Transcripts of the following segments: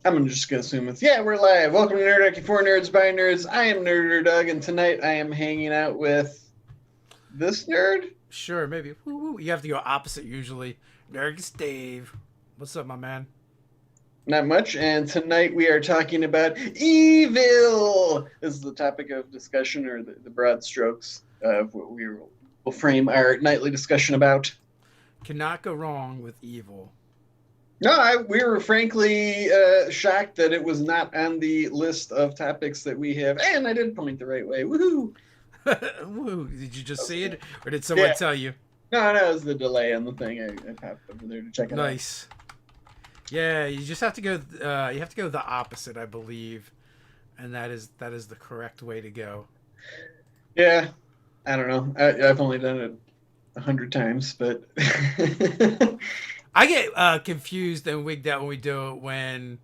I'm just gonna assume it's we're live. Welcome to Nerdarchy for Nerds by Nerds. I am Nerder Doug, and tonight I am hanging out with this nerd. Sure, maybe. Woo-woo. You have to go opposite usually. Nergus Dave. What's up, my man? Not much, and tonight we are talking about evil. This is the topic of discussion, or the broad strokes of what will frame our nightly discussion about. Cannot go wrong with evil. No, we were frankly shocked that it was not on the list of topics that we have, and I did point the right way. Woohoo! Woo. Did you just see it? Or did someone tell you? No, it was the delay on the thing. I popped over there to check it out. Nice. Yeah, you just have to go. You have to go the opposite, I believe, and that is the correct way to go. Yeah, I don't know. I've only done it 100 times, but I get confused and wigged out when we do it when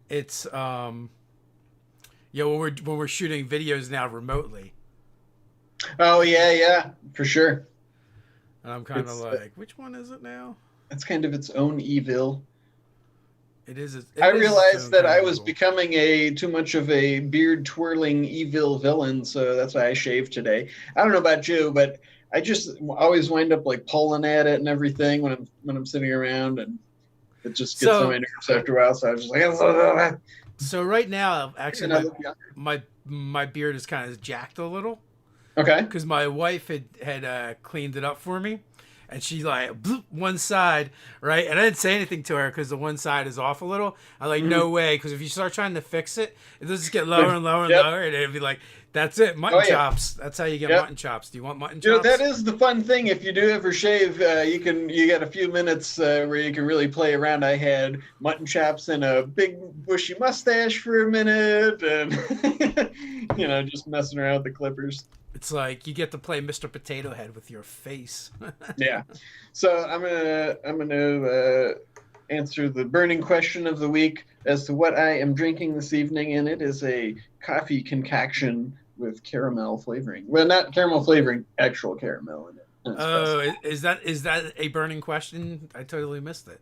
it's when we're shooting videos now remotely. oh yeah, for sure. And I'm kind of It's like, which one is it now? it's kind of its own evil. It is. I realized that I was becoming too much of a beard twirling evil villain, so that's why I shaved today. I don't know about you, but I just always wind up like pulling at it and everything when I'm sitting around, and it just gets on my nerves after a while. So I was just like, So right now, and actually, my beard is kind of jacked a little okay. because my wife had cleaned it up for me, and she like bloop, one side, right, and I didn't say anything to her because the one side is off a little. I'm like, no way, because if you start trying to fix it, it'll just get lower and lower and lower, and it'll be like, that's it, mutton chops. That's how you get mutton chops. Do you want mutton chops? That is the fun thing. If you do ever shave, you get a few minutes where you can really play around. I had mutton chops and a big bushy mustache for a minute, and just messing around with the clippers. It's like you get to play Mr. Potato Head with your face. Yeah. So I'm gonna answer the burning question of the week as to what I am drinking this evening, and it is a coffee concoction with caramel flavoring. Well, not caramel flavoring, actual caramel in it. Oh, is that a burning question? I totally missed it.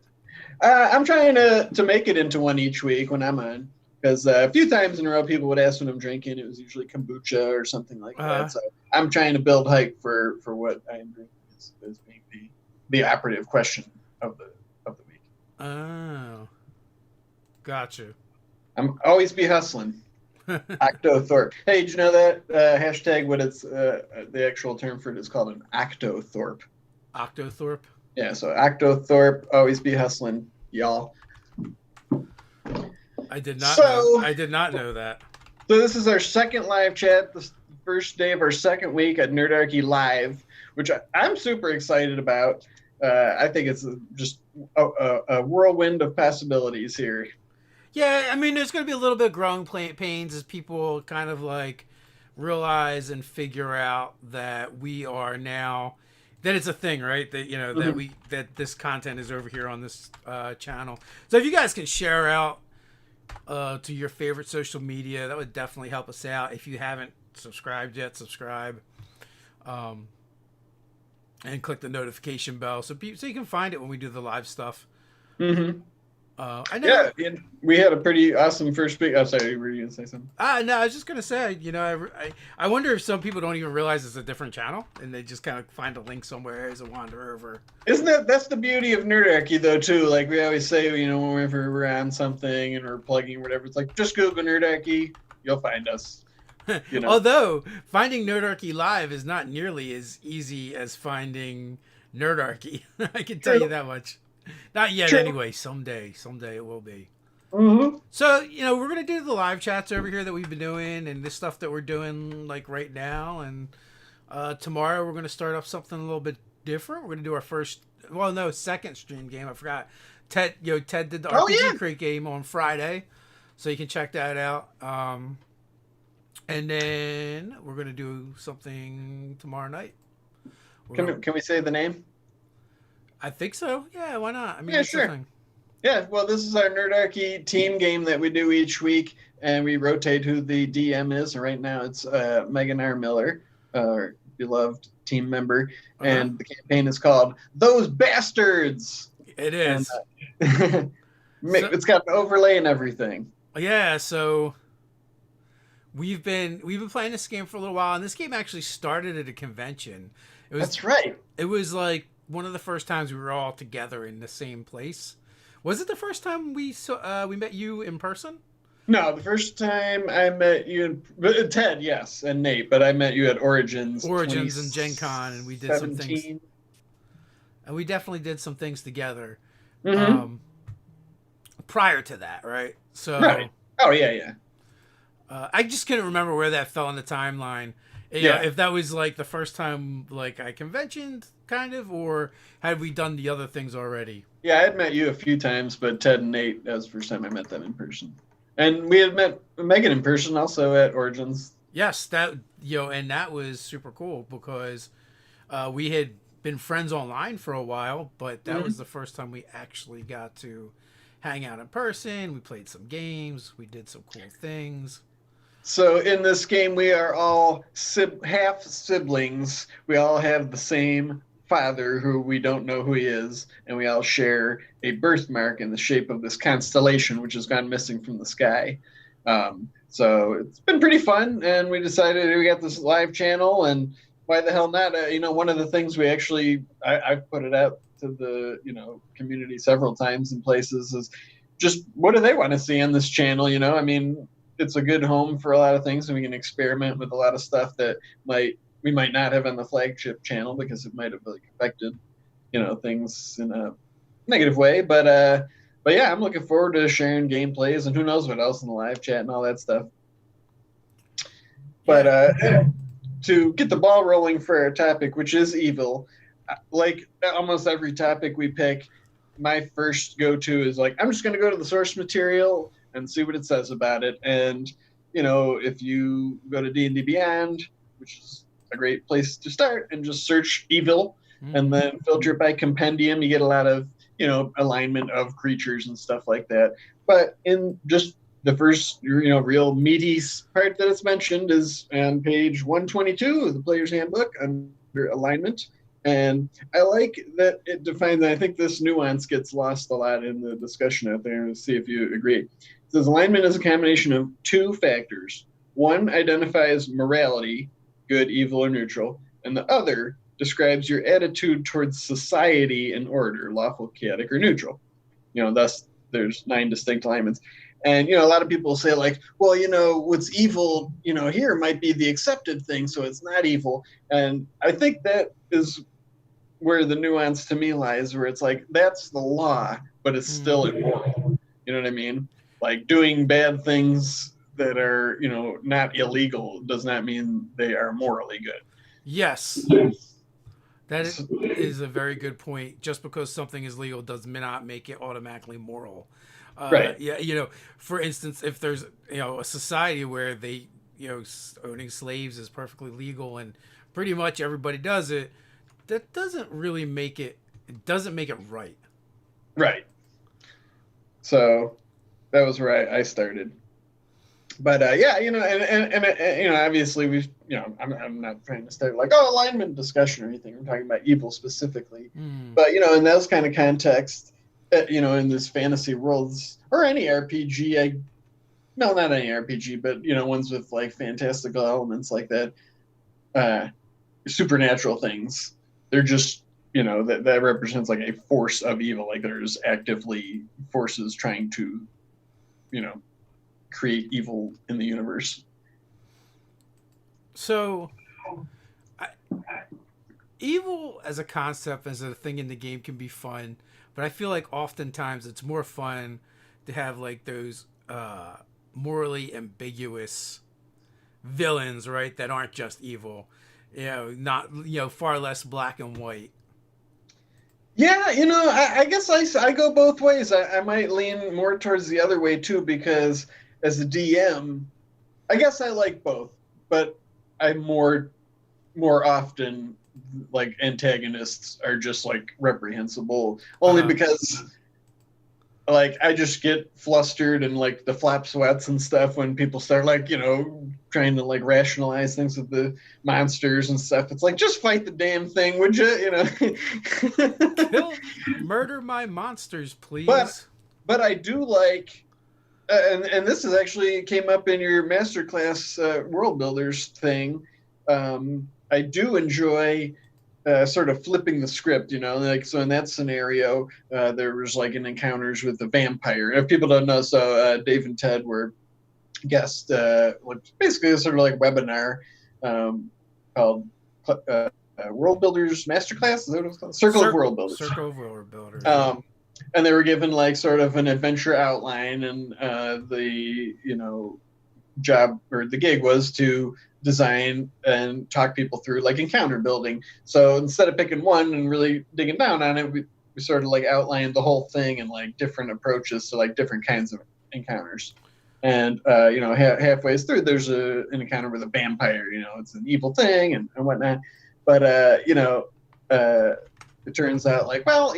I'm trying to make it into one each week when I'm on. Because a few times in a row, people would ask what I'm drinking. It was usually kombucha or something like that. So I'm trying to build hype for what I am drinking as being the operative question of the week. Oh, gotcha. I'm always be hustling. Octothorpe. Hey, did you know that hashtag? What it's the actual term for it is called an octothorpe. Octothorpe. Yeah, so octothorpe. Always be hustling, y'all. I did not know. I did not know that. So this is our second live chat, the first day of our second week at Nerdarchy Live, which I'm super excited about. I think it's just a whirlwind of possibilities here. Yeah, I mean, there's going to be a little bit of growing pains as people kind of like realize and figure out that we are now that it's a thing, right? That that this content is over here on this channel. So if you guys can share out to your favorite social media, that would definitely help us out. If you haven't subscribed yet, subscribe, and click the notification bell so you can find it when we do the live stuff. Mm-hmm. I know. Yeah, we had a pretty awesome first week. Oh, sorry, were you gonna say something? No, I was just gonna say, I wonder if some people don't even realize it's a different channel and they just kind of find a link somewhere as a wander over. Isn't that's the beauty of Nerdarchy though too? Like we always say, whenever we're on something and we're plugging or whatever, it's like just Google Nerdarchy, you'll find us. Although finding Nerdarchy Live is not nearly as easy as finding Nerdarchy. I can tell you that much. Not yet, anyway. Someday it will be. Mm-hmm. So, we're going to do the live chats over here that we've been doing and this stuff that we're doing like right now. And tomorrow we're going to start up something a little bit different. We're going to do our second stream game. I forgot. Ted did the RPG Crate game on Friday. So you can check that out. And then we're going to do something tomorrow night. Can we say the name? I think so. Yeah, why not? I mean, yeah, sure. Yeah, well, this is our Nerdarchy team game that we do each week, and we rotate who the DM is. And right now it's Megan R. Miller, our beloved team member, and the campaign is called Those Bastards. It is. So It's got an overlay and everything. yeah, so we've been playing this game for a little while, and this game actually started at a convention. It was That's right. it was like one of the first times we were all together in the same place. Was it the first time we met you in person? No, the first time I met you, Ted, yes, and Nate, but I met you at Origins Origins and Gen Con, and we did some things, 2017. and we definitely did some things together. Mm-hmm. Um, Prior to that, right? So Right. Oh yeah, yeah, I just couldn't remember where that fell in the timeline. You know, yeah, if that was like the first time like I conventioned, kind of, or had we done the other things already? yeah. I had met you a few times, but Ted and Nate, that was the first time I met them in person. And we had met Megan in person also at Origins. Yes, that and that was super cool because we had been friends online for a while, but that was Mhm. the first time we actually got to hang out in person. We played some games, we did some cool things. So in this game, we are all half siblings. We all have the same father, who we don't know who he is, and we all share a birthmark in the shape of this constellation, which has gone missing from the sky. So it's been pretty fun, and we decided we got this live channel, and why the hell not? One of the things we actually I've put it out to the community several times in places is just what do they want to see on this channel? I mean, it's a good home for a lot of things, and we can experiment with a lot of stuff that we might not have on the flagship channel because it might have like affected things in a negative way. But yeah, I'm looking forward to sharing gameplays and who knows what else in the live chat and all that stuff. But Yeah. to get the ball rolling for our topic, which is evil, like almost every topic we pick, my first go-to is like I'm just going to go to the source material and see what it says about it. And if you go to D&D Beyond, which is a great place to start, and just search evil and Mm-hmm. then filter it by compendium, you get a lot of alignment of creatures and stuff like that. But in just the first real meaty part that it's mentioned is on page 122 of the player's handbook under alignment. And I like that it defines, and I think this nuance gets lost a lot in the discussion out there. Let's see if you agree. It says alignment is a combination of two factors. One identifies morality, good, evil, or neutral, and the other describes your attitude towards society and order, lawful, chaotic, or neutral. Thus there's 9 distinct alignments. And a lot of people say like, well, what's evil, here might be the accepted thing, so it's not evil. And I think that is where the nuance to me lies, where it's like that's the law, but it's still Mm-hmm. immoral. You know what I mean? Like doing bad things that are not illegal does not mean they are morally Yes, good. that is a very good point. Just because something is legal does not make it automatically moral. Right. Yeah, for instance, if there's a society where they owning slaves is perfectly legal and pretty much everybody does it, that doesn't really make it. It doesn't make it right. Right. So that was where I started. But yeah, and obviously we've, I'm not trying to start like alignment discussion or anything. I'm talking about evil specifically. Mm. But in those kind of contexts, in this fantasy worlds or any RPG, no, not any RPG, but ones with like fantastical elements like that, supernatural things. They're just that represents like a force of evil. Like there's actively forces trying to you know create evil in the universe. So, I, evil as a concept, as a thing in the game, can be fun, but I feel like oftentimes it's more fun to have like those morally ambiguous villains, right? That aren't just evil, not far less black and white. Yeah, I guess I go both ways. I might lean more towards the other way too, because as a DM, I guess I like both, but I more often like antagonists are just like reprehensible, only Uh, because like I just get flustered and like the flap sweats and stuff when people start like trying to like rationalize things with the monsters and stuff. It's like just fight the damn thing, would you? Kill, murder my monsters, But please. but I do like, and this is actually came up in your masterclass world builders thing. I do enjoy sort of flipping the script, like so in that scenario, there was like an encounters with the vampire. And if people don't know, so Dave and Ted were guest, basically sort of like webinar called World Builders Masterclass. Is that what it's called? Circle of World Builders. Circle of World Builders. And they were given like sort of an adventure outline, and the job or the gig was to design and talk people through like encounter building. So instead of picking one and really digging down on it, we sort of like outlined the whole thing and like different approaches to like different kinds of encounters. And halfway through, there's an encounter with a vampire. It's an evil thing and whatnot. But it turns out like, well,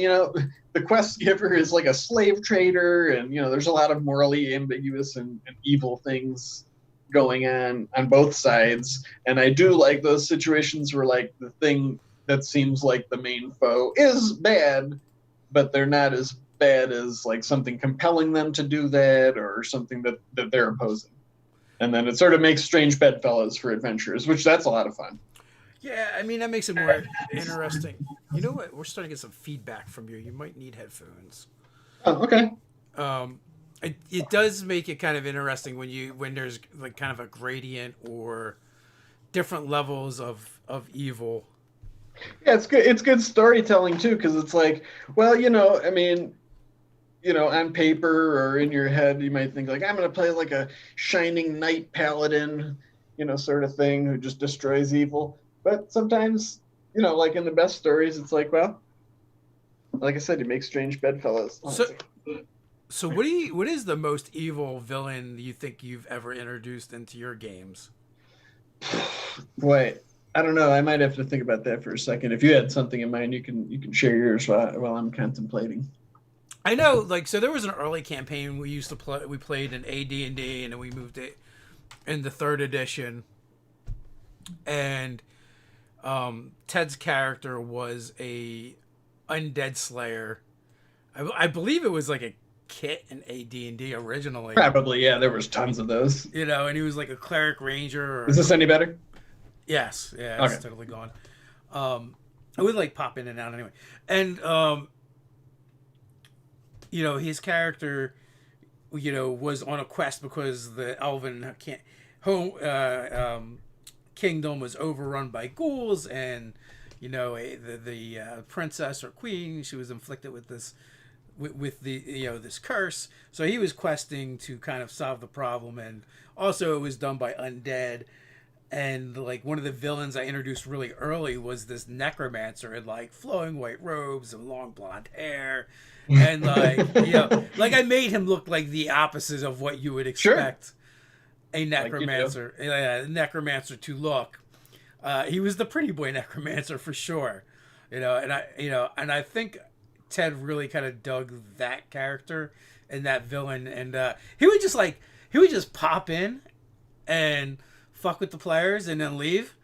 the quest giver is like a slave trader, and there's a lot of morally ambiguous and evil things going on both sides. And I do like those situations where like the thing that seems like the main foe is bad, but they're not as bad as like something compelling them to do that, or something that they're opposing. And then it sort of makes strange bedfellows for adventurers, which that's a lot of fun. Yeah, I mean, that makes it more interesting. You know what? We're starting to get some feedback from you. You might need headphones. Oh, okay. It does make it kind of interesting when there's like kind of a gradient or different levels of evil. Yeah, it's good. It's good storytelling too, because it's like, well, I mean, on paper or in your head, you might think like, I'm going to play like a shining knight paladin, sort of thing who just destroys evil. But sometimes, like in the best stories, it's like, well, like I said, you make strange bedfellows. So what is the most evil villain you think you've ever introduced into your games? Boy, I don't know. I might have to think about that for a second. If you had something in mind, you can share yours while I'm contemplating. I know, so there was an early campaign we used to play. We played in AD&D, and then we moved it in the 3rd edition. And Ted's character was a undead slayer. I believe it was like a kit in AD&D originally. Probably, yeah. There was tons of those. And he was like a cleric ranger. Is this any better? Yes. Yeah, it's totally gone. It would like pop in and out anyway. And his character, was on a quest because the elven kingdom was overrun by ghouls, and the princess or queen, she was inflicted with this this curse. So he was questing to kind of solve the problem, and also it was done by undead. And like one of the villains I introduced really early was this necromancer in like flowing white robes and long blonde hair. And like I made him look like the opposite of what you would expect a necromancer, necromancer to look. He was the pretty boy necromancer for sure, and I think Ted really kind of dug that character and that villain, and he would just pop in and fuck with the players and then leave.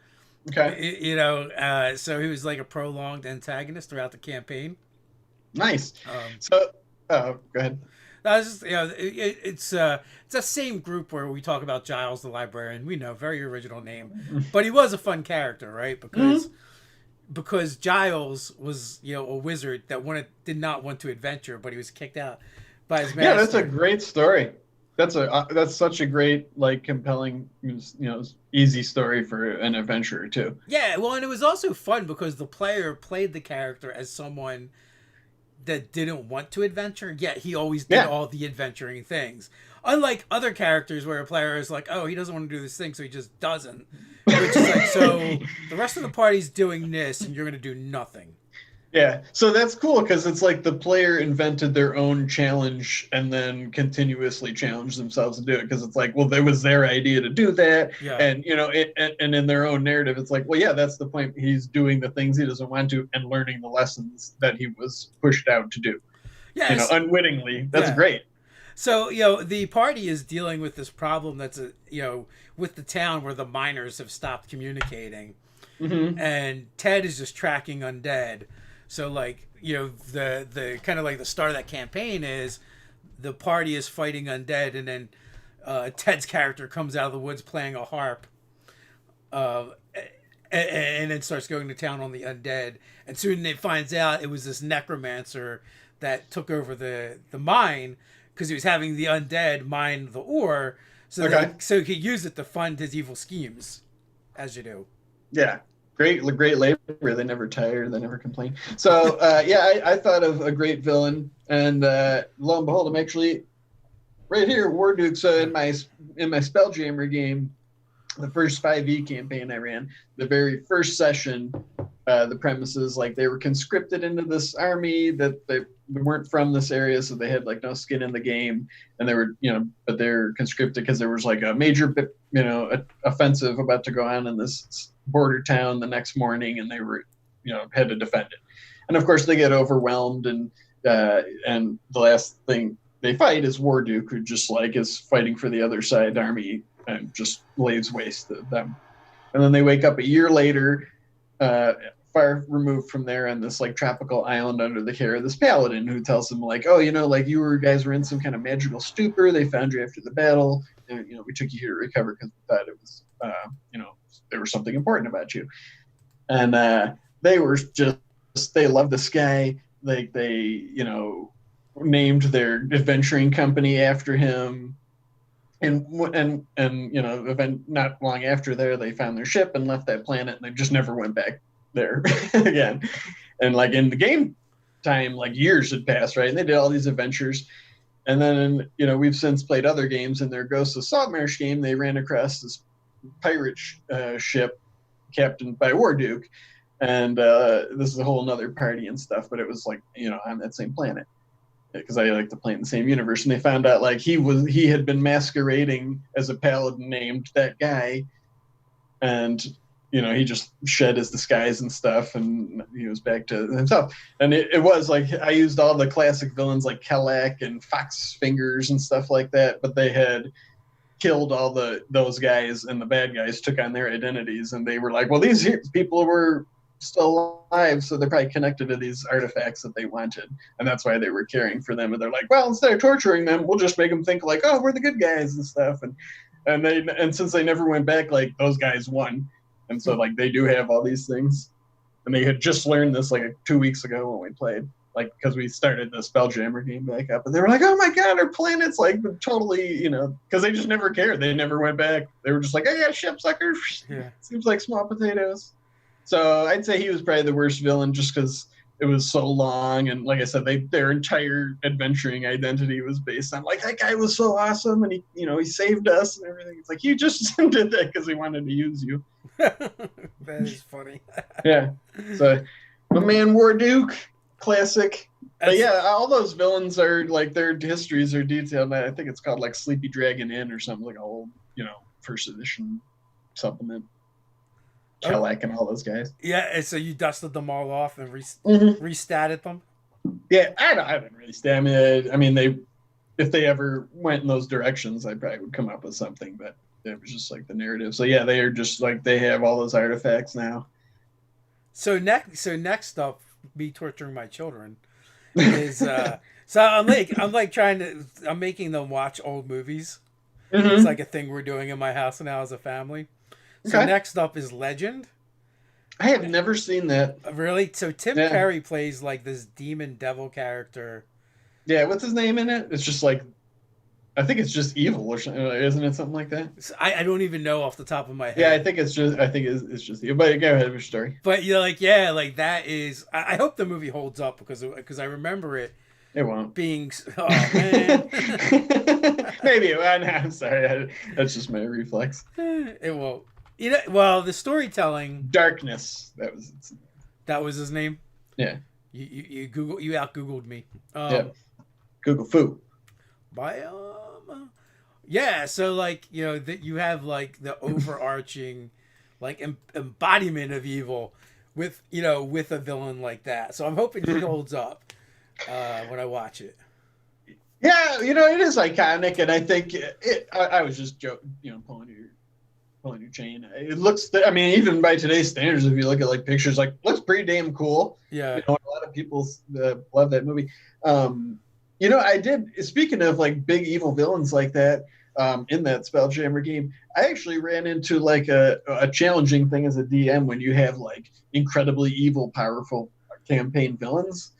Okay. So he was like a prolonged antagonist throughout the campaign. Nice. Go ahead. It's the same group where we talk about Giles the librarian. We know, very original name, but he was a fun character, right? Because Giles was a wizard that did not want to adventure, but he was kicked out by his master. Yeah, that's a great story. That's such a great, like, compelling, easy story for an adventurer too. Yeah, well, and it was also fun because the player played the character as someone that didn't want to adventure, yet he always did all the adventuring things. Unlike other characters where a player is like, oh, he doesn't want to do this thing, so he just doesn't. Which is like, so the rest of the party's doing this, and you're going to do nothing. Yeah, so that's cool because it's like the player invented their own challenge and then continuously challenged themselves to do it, because it's like, well, it was their idea to do that, and and in their own narrative, it's like, well, yeah, that's the point. He's doing the things he doesn't want to and learning the lessons that he was pushed out to do. Yeah, unwittingly. That's great. So the party is dealing with this problem that's with the town where the miners have stopped communicating, and Ted is just tracking undead. So, like, the kind of like the start of that campaign is the party is fighting undead, and then Ted's character comes out of the woods playing a harp, uh, and then starts going to town on the undead. And soon it finds out it was this necromancer that took over the mine because he was having the undead mine the ore, so he could use it to fund his evil schemes, as you do. Yeah. Great labor. They never tire. They never complain. So I thought of a great villain, and lo and behold, I'm actually right here, Warduke. So in my Spelljammer game, the first 5e campaign I ran, the very first session, the premise is like they were conscripted into this army that they weren't from this area, so they had like no skin in the game, and they were but they're conscripted because there was like a major offensive about to go on in this border town the next morning, and they were had to defend it. And of course they get overwhelmed, and the last thing they fight is Warduke, who just like is fighting for the other side army and just lays waste to them. And then they wake up a year later, far removed from there, on this like tropical island under the care of this paladin, who tells them like, oh, like you guys were in some kind of magical stupor. They found you after the battle, and we took you here to recover because we thought it was there was something important about you. And they were they loved this guy. Like they named their adventuring company after him. And not long after there, they found their ship and left that planet, and they just never went back there again. And like in the game time, like years had passed, right? And they did all these adventures. And then, we've since played other games. In their Ghosts of Saltmarsh game, they ran across this pirate ship captained by Warduke. And this is a whole nother party and stuff, but it was like, on that same planet, because I like to play in the same universe. And they found out like he had been masquerading as a paladin named that guy, and he just shed his disguise and stuff, and he was back to himself. And it was like I used all the classic villains like Kelek and Fox Fingers and stuff like that, but they had killed all those guys, and the bad guys took on their identities, and they were like, well, these people were still alive, so they're probably connected to these artifacts that they wanted, and that's why they were caring for them. And they're like, well, instead of torturing them, we'll just make them think like, oh, we're the good guys and stuff. And since they never went back, like those guys won, and so like they do have all these things. And they had just learned this like 2 weeks ago when we played, like because we started the Spelljammer game back up, and they were like, oh my god, our planet's like totally, because they just never cared. They never went back. They were just like, oh yeah, ship suckers. Yeah. Seems like small potatoes. So I'd say he was probably the worst villain, just because it was so long, and like I said, their entire adventuring identity was based on like that guy was so awesome, and he saved us and everything. It's like he just did that because he wanted to use you. That is funny. Yeah. So my man Warduke, classic. But yeah, all those villains are like their histories are detailed. I think it's called like Sleepy Dragon Inn or something, like old first edition supplement. Kelek and all those guys. Yeah, and so you dusted them all off and restatted them? Yeah, I didn't really stat. I mean, if they ever went in those directions, I probably would come up with something, but it was just like the narrative. So yeah, they are just like they have all those artifacts now. So next up, me torturing my children is so I'm making them watch old movies. Mm-hmm. It's like a thing we're doing in my house now as a family. So next up is Legend. I have never seen that. Really? So Tim Curry plays like this demon devil character. Yeah, what's his name in it? It's just like, I think it's just evil, or something, isn't it? Something like that. So I don't even know off the top of my head. Yeah, I think it's just evil. But go ahead with your story. But that is. I hope the movie holds up because I remember it. It won't. Being man. Maybe. I'm sorry. That's just my reflex. It won't. Well, the storytelling. Darkness. That was his name. Yeah. You out Googled me. Yeah. Google foo. Yeah. So like that you have like the overarching, like embodiment of evil with a villain like that. So I'm hoping he holds up when I watch it. Yeah, it is iconic, and I think I was just joking, pulling your chain. It looks, even by today's standards, if you look at like pictures, like looks pretty damn cool. Yeah. A lot of people love that movie. I did. Speaking of like big evil villains like that, in that Spelljammer game, I actually ran into like a challenging thing as a DM when you have like incredibly evil, powerful campaign villains.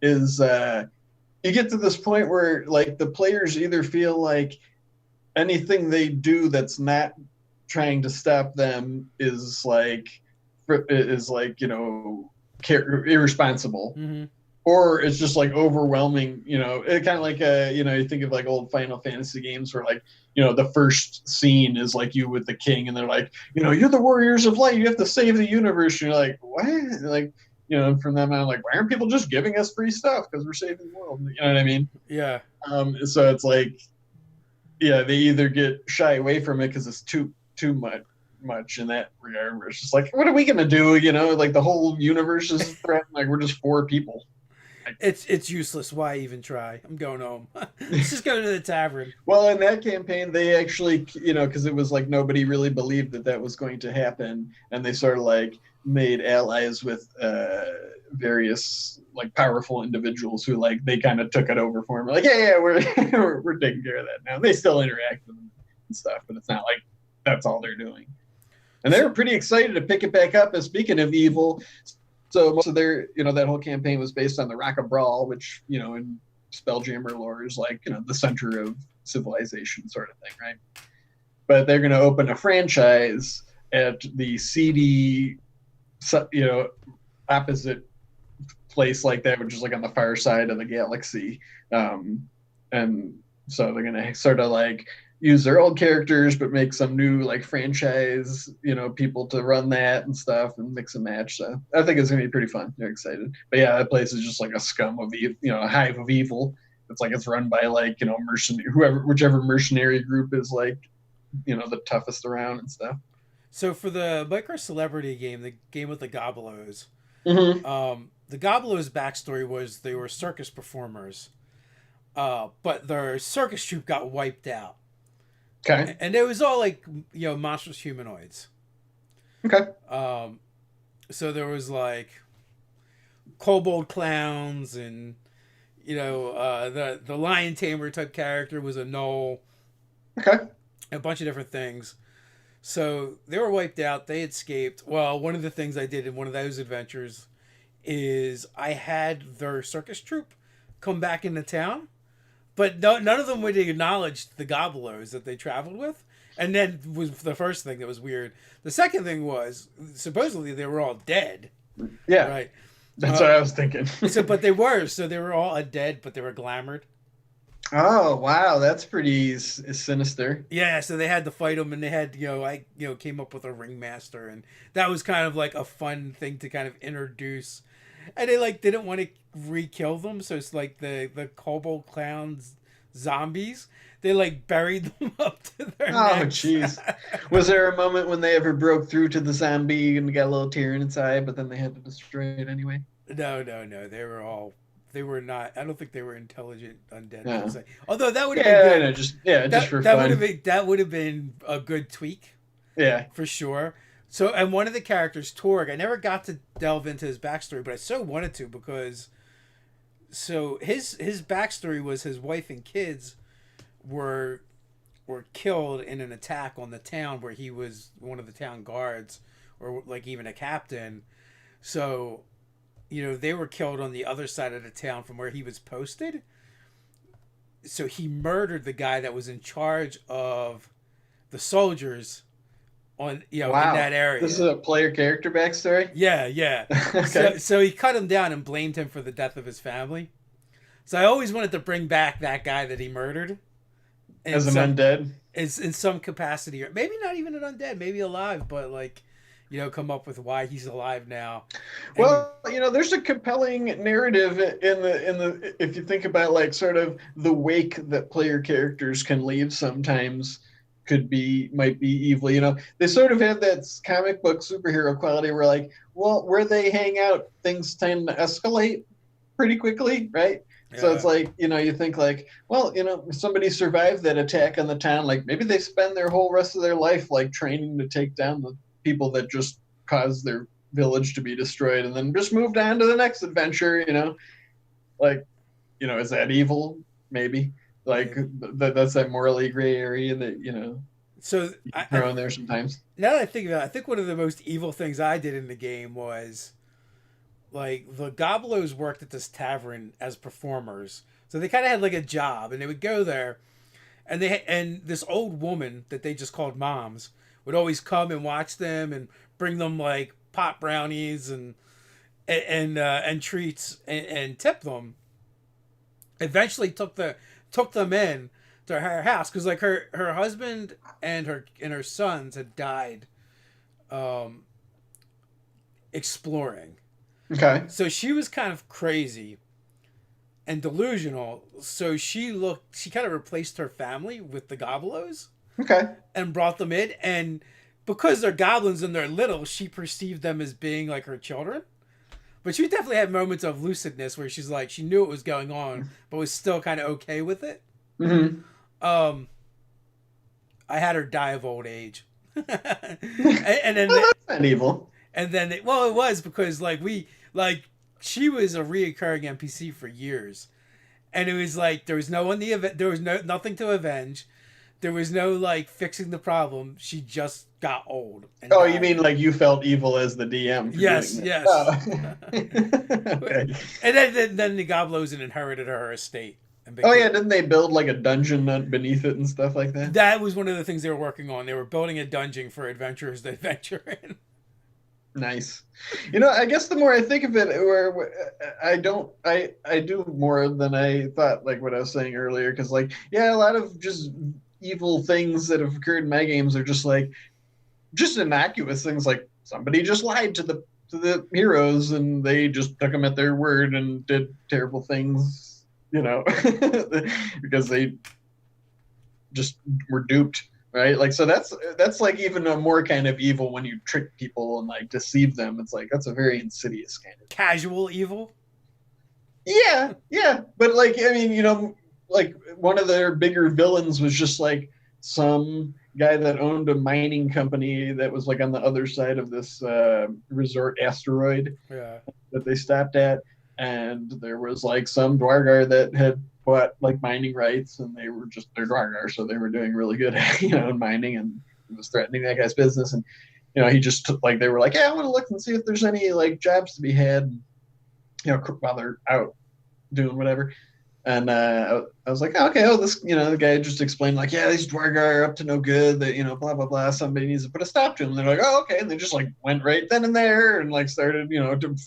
Is you get to this point where like the players either feel like anything they do that's not trying to stop them is like irresponsible, Mm-hmm. or it's just like overwhelming. It kind of like you think of like old Final Fantasy games where like the first scene is like you with the king, and they're like, you're the warriors of light, you have to save the universe, and you're like, what? Like, and from them on, like, why aren't people just giving us free stuff because we're saving the world? You know what I mean? Yeah. So it's like, yeah, they either get shy away from it because it's too much in that regard. Where it's just like, what are we gonna do? Like the whole universe is threatened. Like we're just four people. It's useless. Why even try? I'm going home. Let's just go to the tavern. Well, in that campaign, they actually, because it was like nobody really believed that was going to happen, and they sort of like made allies with various like powerful individuals who like they kind of took it over for them. Like, yeah, we're taking care of that now. They still interact with them and stuff, but it's not like that's all they're doing. And they were pretty excited to pick it back up. And speaking of evil, so most of their, that whole campaign was based on the Rock of Brawl, which, in Spelljammer lore is like, the center of civilization sort of thing, right? But they're going to open a franchise at the seedy, opposite place like that, which is like on the far side of the galaxy. And so they're going to sort of like use their old characters, but make some new like franchise, people to run that and stuff and mix and match. So I think it's gonna be pretty fun. They're excited. But yeah, that place is just like a scum of a hive of evil. It's like it's run by like, whichever mercenary group is like, the toughest around and stuff. So for the Micro Celebrity game, the game with the Gobblos, Mm-hmm. the Gobblos' backstory was they were circus performers, but their circus troupe got wiped out. Okay. And it was all like monstrous humanoids. Okay. So there was like kobold clowns, and the lion tamer type character was a gnoll. Okay. A bunch of different things. So they were wiped out. They escaped. Well, one of the things I did in one of those adventures is I had their circus troupe come back into town. But none of them would acknowledge the Gobblos that they traveled with. And then was the first thing that was weird. The second thing was, supposedly they were all dead. Yeah. Right. That's what I was thinking. But they were. So they were all dead, but they were glamored. Oh, wow. That's pretty sinister. Yeah, so they had to fight them, and they had, I came up with a ringmaster, and that was kind of like a fun thing to kind of introduce. And they like didn't want to re-kill them, so it's like the kobold clowns zombies. They like buried them up to their necks. Jeez. Was there a moment when they ever broke through to the zombie and got a little tear inside, but then they had to destroy it anyway? No. They were not. I don't think they were intelligent undead. No. Although that would have been good. Just for fun. That would have been a good tweak. Yeah, for sure. So, and one of the characters, Torg, I never got to delve into his backstory, but I so wanted to because, so his backstory was his wife and kids were killed in an attack on the town where he was one of the town guards or like even a captain. So, they were killed on the other side of the town from where he was posted. So he murdered the guy that was in charge of the soldiers on in that area. This is a player character backstory? Yeah. Okay. So he cut him down and blamed him for the death of his family. So I always wanted to bring back that guy that he murdered. As an undead? Is in some capacity. Or maybe not even an undead, maybe alive, but like, come up with why he's alive now. Well, there's a compelling narrative in the if you think about like sort of the wake that player characters can leave sometimes might be evil. They sort of have that comic book superhero quality where like, well, where they hang out, things tend to escalate pretty quickly, right? Yeah. So it's like, you think like, well, somebody survived that attack on the town, like maybe they spend their whole rest of their life like training to take down the people that just caused their village to be destroyed and then just moved on to the next adventure, like, is that evil? maybe. Like that's that morally gray area that So you can throw in there sometimes. now that I think about it, I think one of the most evil things I did in the game was like the Goblos worked at this tavern as performers, so they kind of had like a job, and they would go there, and and this old woman that they just called moms would always come and watch them and bring them like pot brownies and treats and tip them. Eventually took them in to her house because like her husband and her sons had died um exploring. Okay. So she was kind of crazy and delusional. So she kind of replaced her family with the Gobelos Okay. and brought them in. And because they're goblins and they're little, she perceived them as being like her children. But she definitely had moments of lucidness where she's like, she knew what was going on, but was still kind of okay with it. Mm-hmm. Um, I had her die of old age. And then, Well, that's not evil. and then, well, it was because like she was a reoccurring NPC for years, and it was like there was no one the event, there was nothing to avenge, there was no like fixing the problem. She just got old. And Oh, died. you mean like you felt evil as the DM? For Yes, doing yes. that. Oh. Okay. And then the Goblos inherited her estate. And Oh yeah, didn't they build like a dungeon beneath it and stuff like that? that was one of the things they were working on. They were building a dungeon for adventurers to adventure in. Nice. I guess the more I think of it, where I do more than I thought. Like what I was saying earlier, because like yeah, a lot of just evil things that have occurred in my games are just innocuous things. Like somebody just lied to the heroes, and they just took them at their word and did terrible things, because they just were duped. Right, like so that's like even a more kind of evil when you trick people and like deceive them. It's like that's a very insidious kind of Casual evil. yeah, but like I mean like one of their bigger villains was just like some guy that owned a mining company that was like on the other side of this resort asteroid Yeah. that they stopped at, and there was like some Dwargar that had bought like mining rights, and they were just they're Dwargar, so they were doing really good, in mining, and it was threatening that guy's business, and he just took like they were like, yeah, I want to look and see if there's any like jobs to be had, while they're out doing whatever. And I was like, oh, okay, this, the guy just explained like, yeah, these Dwargar are up to no good. That blah blah blah. Somebody needs to put a stop to them. And they're like, oh, okay, and they just like went right then and there and like started,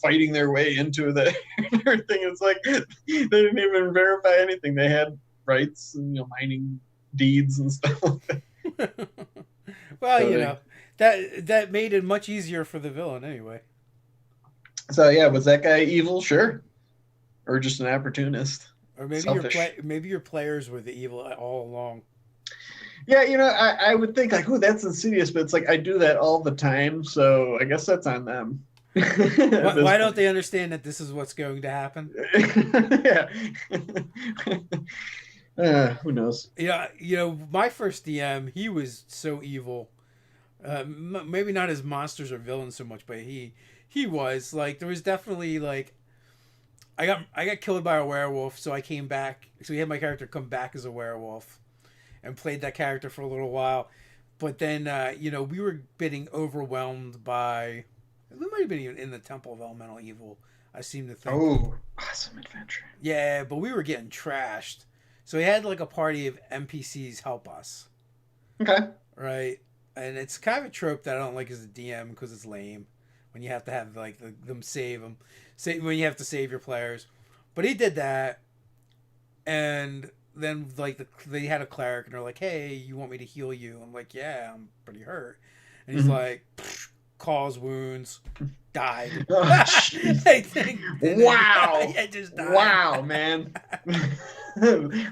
fighting their way into the everything. It's like they didn't even verify anything. They had rights and mining deeds and stuff like that. Well, that made it much easier for the villain anyway. So yeah, was that guy evil? Sure, or just an opportunist? Or maybe your players were the evil all along. Yeah, I would think like, oh, that's insidious, but it's like I do that all the time, so I guess that's on them. Why don't they understand that this is what's going to happen? Yeah. Who knows? Yeah, my first DM, he was so evil. Maybe not as monsters or villains so much, but he was like there was definitely like. I got killed by a werewolf, so I came back. So we had my character come back as a werewolf, and played that character for a little while. But then, we were getting overwhelmed by. We might have been even in the Temple of Elemental Evil. I seem to think. Oh, awesome adventure! Yeah, but we were getting trashed, so we had like a party of NPCs help us. Okay. Right, and it's kind of a trope that I don't like as a DM because it's lame. When you have to have like them save them, when you have to save your players, but he did that, and then like they had a cleric and they're like, "Hey, you want me to heal you?" I'm like, "Yeah, I'm pretty hurt," and he's like, "Cause wounds, died." Oh, wow! I just died. Wow, man!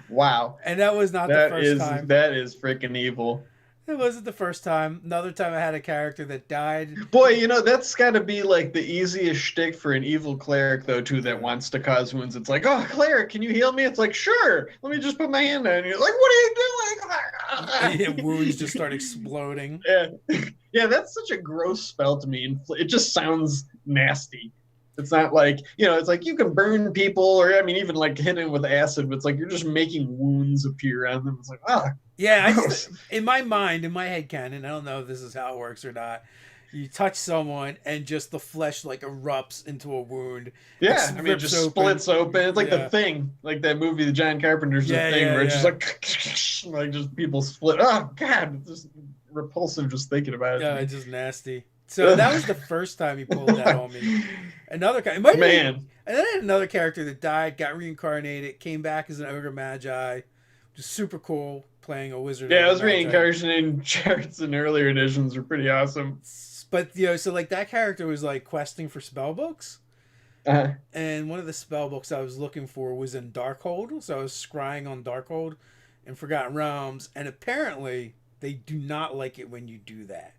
Wow! And that was not the first time. That is freaking evil. It wasn't the first time. Another time I had a character that died. Boy, that's got to be like the easiest shtick for an evil cleric, though, too, that wants to cause wounds. It's like, oh, cleric, can you heal me? It's like, sure. Let me just put my hand on you. Like, what are you doing? Wounds just start exploding. Yeah. Yeah, that's such a gross spell to me. It just sounds nasty. It's not like, it's like you can burn people, or I mean, even like hitting with acid, but it's like you're just making wounds appear on them. It's like, Yeah, I just gross. in my mind, in my head canon, I don't know if this is how it works or not. You touch someone and just the flesh like erupts into a wound, Yeah, I mean, it rips just open. splits open. It's like The Yeah, Thing, like that movie, the John Carpenter's The yeah, Thing, yeah, where it's just yeah. like just people split. Oh God, it's just repulsive just thinking about it to Yeah, me. it's just nasty. So that was the first time he pulled that on me. Another guy, it might have been, Man, and then I had another character that died, got reincarnated, came back as an ogre magi, just super cool, playing a wizard yeah, ogre those magi. reincarnation charts in earlier editions are pretty awesome. But so like that character was like questing for spell books, Uh, and one of the spell books I was looking for was in Darkhold, so I was scrying on Darkhold and Forgotten Realms, and apparently they do not like it when you do that.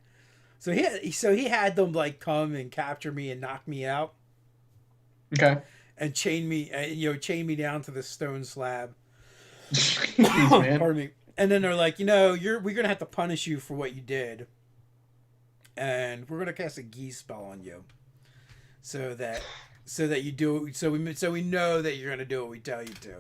So he had them like come and capture me and knock me out okay. and chain me down to the stone slab. Jeez, man. Pardon me. And then they're like, we're gonna have to punish you for what you did, and we're gonna cast a geese spell on you, so that you do so we know that you're gonna do what we tell you to.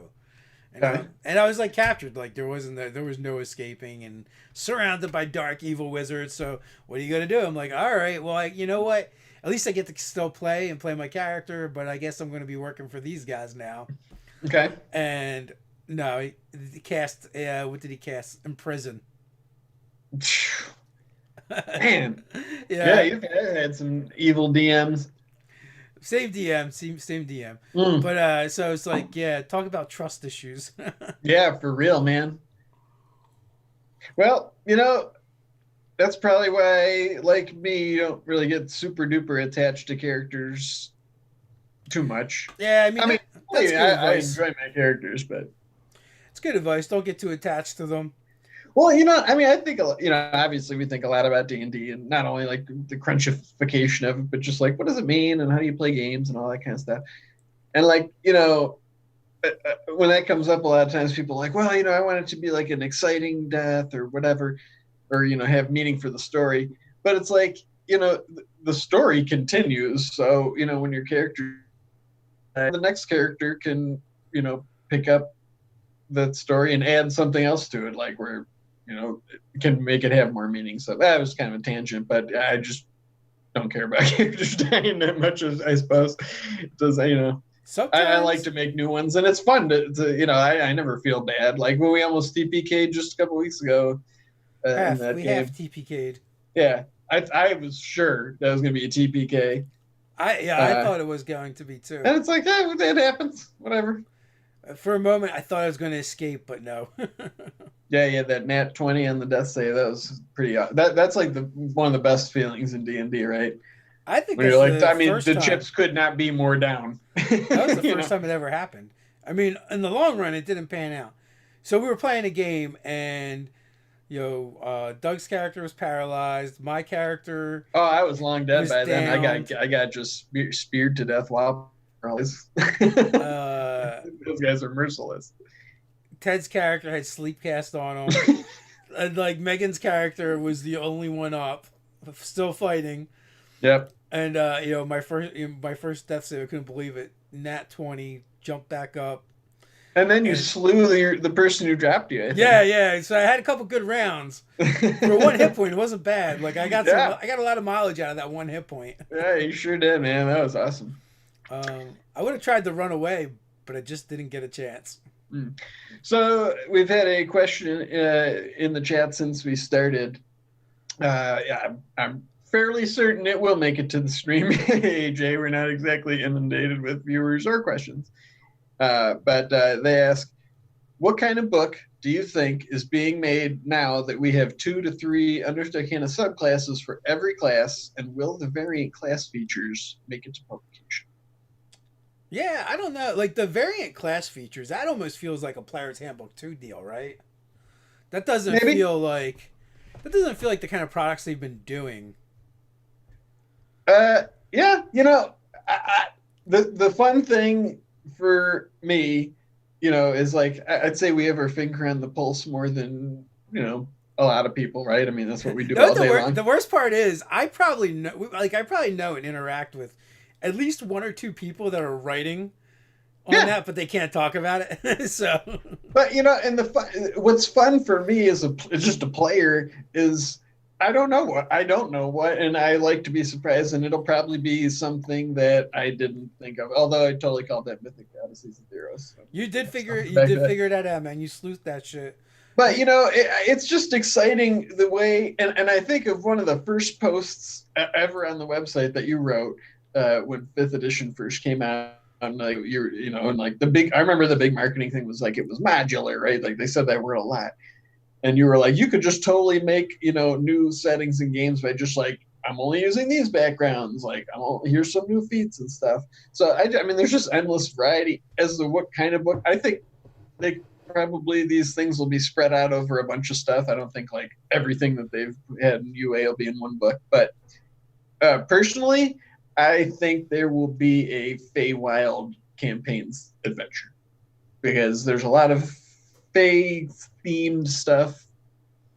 Okay. And I was like captured, like there was no escaping and surrounded by dark evil wizards. So what are you gonna do? I'm like, all right, well, you know what? At least I get to still play my character, but I guess I'm gonna be working for these guys now. Okay. And no, he cast. What did he cast? Imprison. Man. Yeah, Yeah, you've had some evil DMs. same DM, same DM. Mm. But so it's like, yeah, talk about trust issues. Yeah, for real, man. Well, that's probably why, like me, you don't really get super duper attached to characters too much. Yeah, I mean I mean, that's good I advice. enjoy my characters, but It's good advice. Don't get too attached to them. well, I mean, I think obviously we think a lot about D&D, and not only like the crunchification of it, but just like what does it mean and how do you play games and all that kind of stuff. And like, when that comes up, a lot of times people are like, well, I want it to be like an exciting death or whatever, or have meaning for the story. But it's like, the story continues. So when your character, the next character can pick up that story and add something else to it, like where it can make it have more meaning. So that was kind of a tangent, but I just don't care about characters dying that much, as I suppose. It does, I like Sometimes to make new ones, and it's fun to I never feel bad. Like when we almost TPK'd just a couple weeks ago in that we game. have TPK'd. Yeah, I was sure that was going to be a TPK. I thought it was going to be too. And it's like, it happens. Whatever. For a moment, I thought I was going to escape, but no. Yeah, that nat 20 on the death save. That was pretty. That's like one of the best feelings in D&D, right? I think When that's you're like, the I mean, first the time. chips could not be more down. That was the first time it ever happened. I mean, in the long run, it didn't pan out. So we were playing a game, and Doug's character was paralyzed. My character Oh, I was long dead was by then. downed. I got just speared to death while paralyzed. Uh, Those guys are merciless. Ted's character had sleep cast on him. And, like Megan's character was the only one up, still fighting. Yep. And my first death save, I couldn't believe it. Nat 20, jumped back up. And then you slew the person who dropped you. Yeah. So I had a couple good rounds. For one hit point, it wasn't bad. Like I got a lot of mileage out of that one hit point. Yeah, you sure did, man. That was awesome. I would have tried to run away, but I just didn't get a chance. So we've had a question in the chat since we started. Yeah, I'm fairly certain it will make it to the stream, AJ. We're not exactly inundated with viewers or questions. But they ask, what kind of book do you think is being made now that we have 2 to 3 Understood Arcana subclasses for every class, and will the variant class features make it to publication? Yeah, I don't know. Like the variant class features, that almost feels like a Player's Handbook 2 deal, right? That doesn't Maybe. feel like the kind of products they've been doing. Yeah, the fun thing for me, is like I'd say we have our finger on the pulse more than a lot of people, right? I mean, that's what we do all day long. The worst part is I probably know and interact with at least one or two people that are writing on Yeah. that, but they can't talk about it. So, But and what's fun for me as just a player is I don't know what, and I like to be surprised, and it'll probably be something that I didn't think of. Although I totally called that Mythic Odysseys of Theros. So you did figure back then. that out, man. You sleuthed that shit. But it's just exciting the way, and I think of one of the first posts ever on the website that you wrote when fifth edition first came out. And like and like I remember the big marketing thing was like it was modular, right? Like they said that word a lot, and you were like you could just totally make new settings and games by just like I'm only using these backgrounds, like here's some new feats and stuff. So I mean, there's just endless variety as to what kind of book. I think they probably these things will be spread out over a bunch of stuff. I don't think like everything that they've had in UA will be in one book, but personally, I think there will be a Feywild campaigns adventure because there's a lot of Fey themed stuff,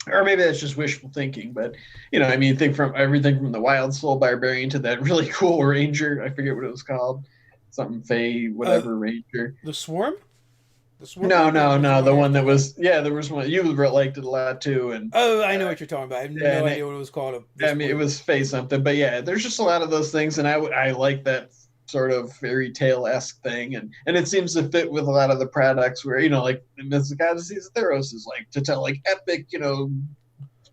or maybe that's just wishful thinking. But I mean, think from everything from the Wild Soul Barbarian to that really cool Ranger. I forget what it was called, something Fey whatever Ranger. The Swarm. No, the one that was there was one you liked it a lot too, and I know what you're talking about. I have no idea what it was called. I mean, it was Fey something, but yeah, there's just a lot of those things, and I like that sort of fairy tale-esque thing, and it seems to fit with a lot of the products where like Mythic Odysseys of Theros is like to tell like epic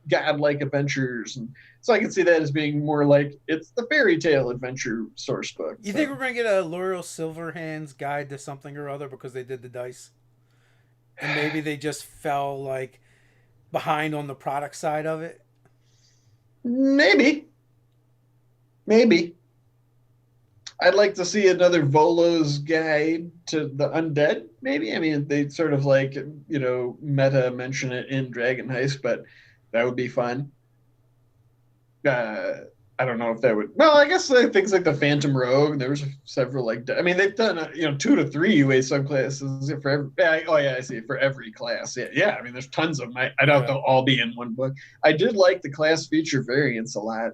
godlike adventures, and so I can see that as being more like it's the fairy tale adventure source book. You think we're gonna get a L'Oreal Silverhand's guide to something or other because they did the dice, and maybe they just fell like behind on the product side of it? Maybe. I'd like to see another Volo's guide to the undead. Maybe. I mean, they sort of like meta mention it in Dragon Heist, but that would be fun. I don't know if that would. Well, I guess things like the Phantom Rogue. There was several like. I mean, they've done 2 to 3 UA subclasses for every. Oh yeah, I see for every class. Yeah. I mean, there's tons of them. I doubt they'll all be in one book. I did like the class feature variants a lot.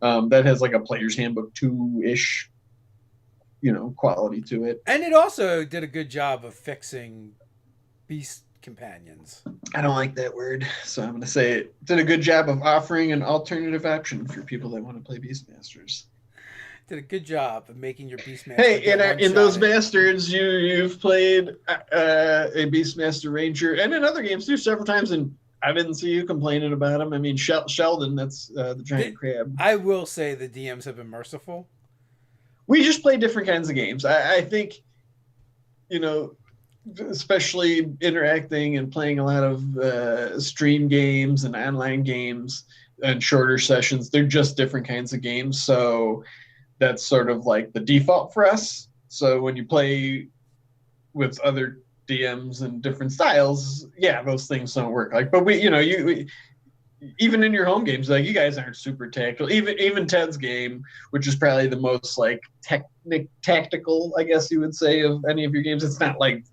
That has like a player's handbook 2-ish, quality to it. And it also did a good job of fixing beast companions. I don't like that word, so I'm going to say it did a good job of offering an alternative option for people that want to play Beastmasters. Did a good job of making your Beastmaster. Hey, in those bastards, you've played a Beastmaster Ranger, and in other games too, several times, and I didn't see you complaining about him. I mean, Sheldon, that's the giant crab. I will say the DMs have been merciful. We just play different kinds of games. I think, especially interacting and playing a lot of stream games and online games and shorter sessions, they're just different kinds of games. So that's sort of like the default for us. So when you play with other DMs and different styles, those things don't work. Like, but we even in your home games, like you guys aren't super tactical. Even Ted's game, which is probably the most like tactical, I guess you would say, of any of your games. It's not like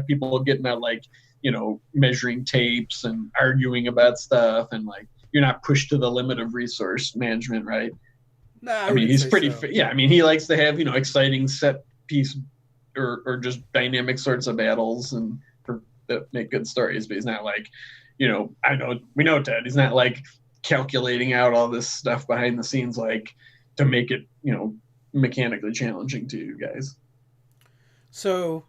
people getting out like measuring tapes and arguing about stuff, and like you're not pushed to the limit of resource management, right? No, I mean he's pretty. So. I mean he likes to have exciting set piece or just dynamic sorts of battles and that make good stories, but he's not like. We know Ted. He's not like calculating out all this stuff behind the scenes, like to make it, mechanically challenging to you guys. So,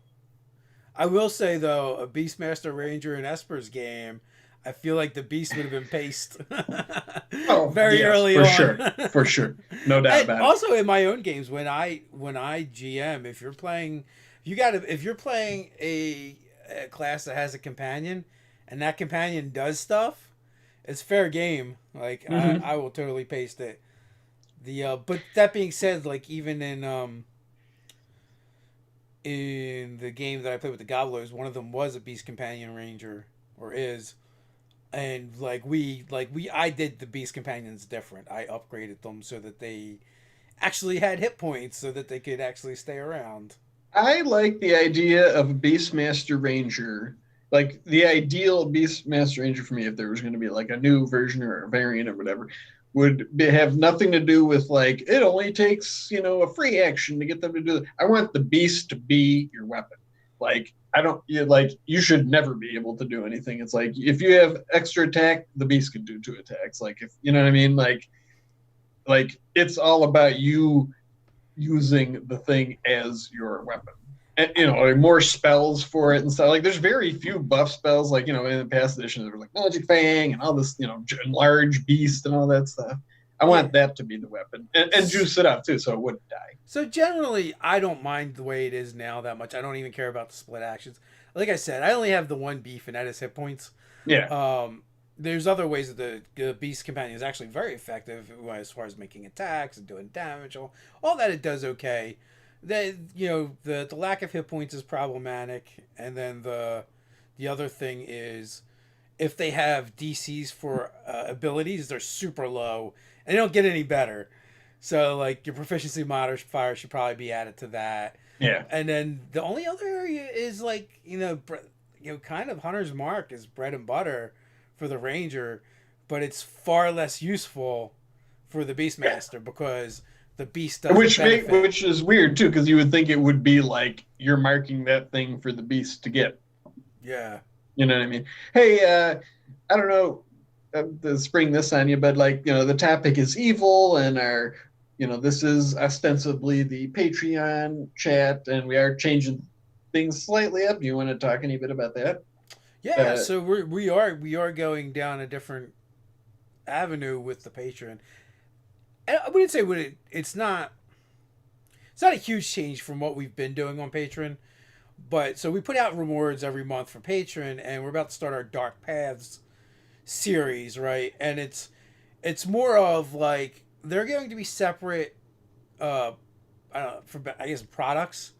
I will say though, a Beastmaster Ranger and Esper's game, I feel like the beast would have been paced very early on. For sure, no doubt about it. Also, in my own games, when I GM, if you're playing a class that has a companion. And that companion does stuff, it's fair game. Like I will totally paste it. But that being said, like even in the game that I played with the Gobblers, one of them was a Beast Companion Ranger, or is, and I did the Beast Companions different. I upgraded them so that they actually had hit points, so that they could actually stay around. I like the idea of a Beastmaster Ranger. like the ideal Beastmaster Ranger for me, if there was going to be like a new version or a variant or whatever, have nothing to do with like it only takes a free action to get them to do it. I want the beast to be your weapon. Like I don't like you should never be able to do anything. It's like if you have extra attack, the beast can do 2 attacks. Like if you know what I mean. Like it's all about you using the thing as your weapon. And, like more spells for it and stuff. Like there's very few buff spells, like, in the past editions, there was like Magic Fang and all this, large beast and all that stuff. I want that to be the weapon and juice it up too, so it wouldn't die. So generally, I don't mind the way it is now that much. I don't even care about the split actions. Like I said, I only have the one beef, and that is hit points. Yeah. There's other ways that the Beast Companion is actually very effective as far as making attacks and doing damage. All that it does okay. The lack of hit points is problematic, and then the other thing is if they have DCs for abilities, they're super low and they don't get any better. So like your proficiency modifier should probably be added to that. Yeah. And then the only other area is like kind of Hunter's Mark is bread and butter for the Ranger, but it's far less useful for the Beastmaster because the beast doesn't which is weird too, because you would think it would be like you're marking that thing for the beast to get. Yeah. You know what I mean? Hey, I don't know to spring this on you, but like, the topic is evil and this is ostensibly the Patreon chat and we are changing things slightly up. Do you want to talk any bit about that? Yeah, so we are going down a different avenue with the Patreon. And I wouldn't say it's not a huge change from what we've been doing on Patreon. But so we put out rewards every month for Patreon, and we're about to start our Dark Paths series, right? And it's more of like they're going to be separate I guess products,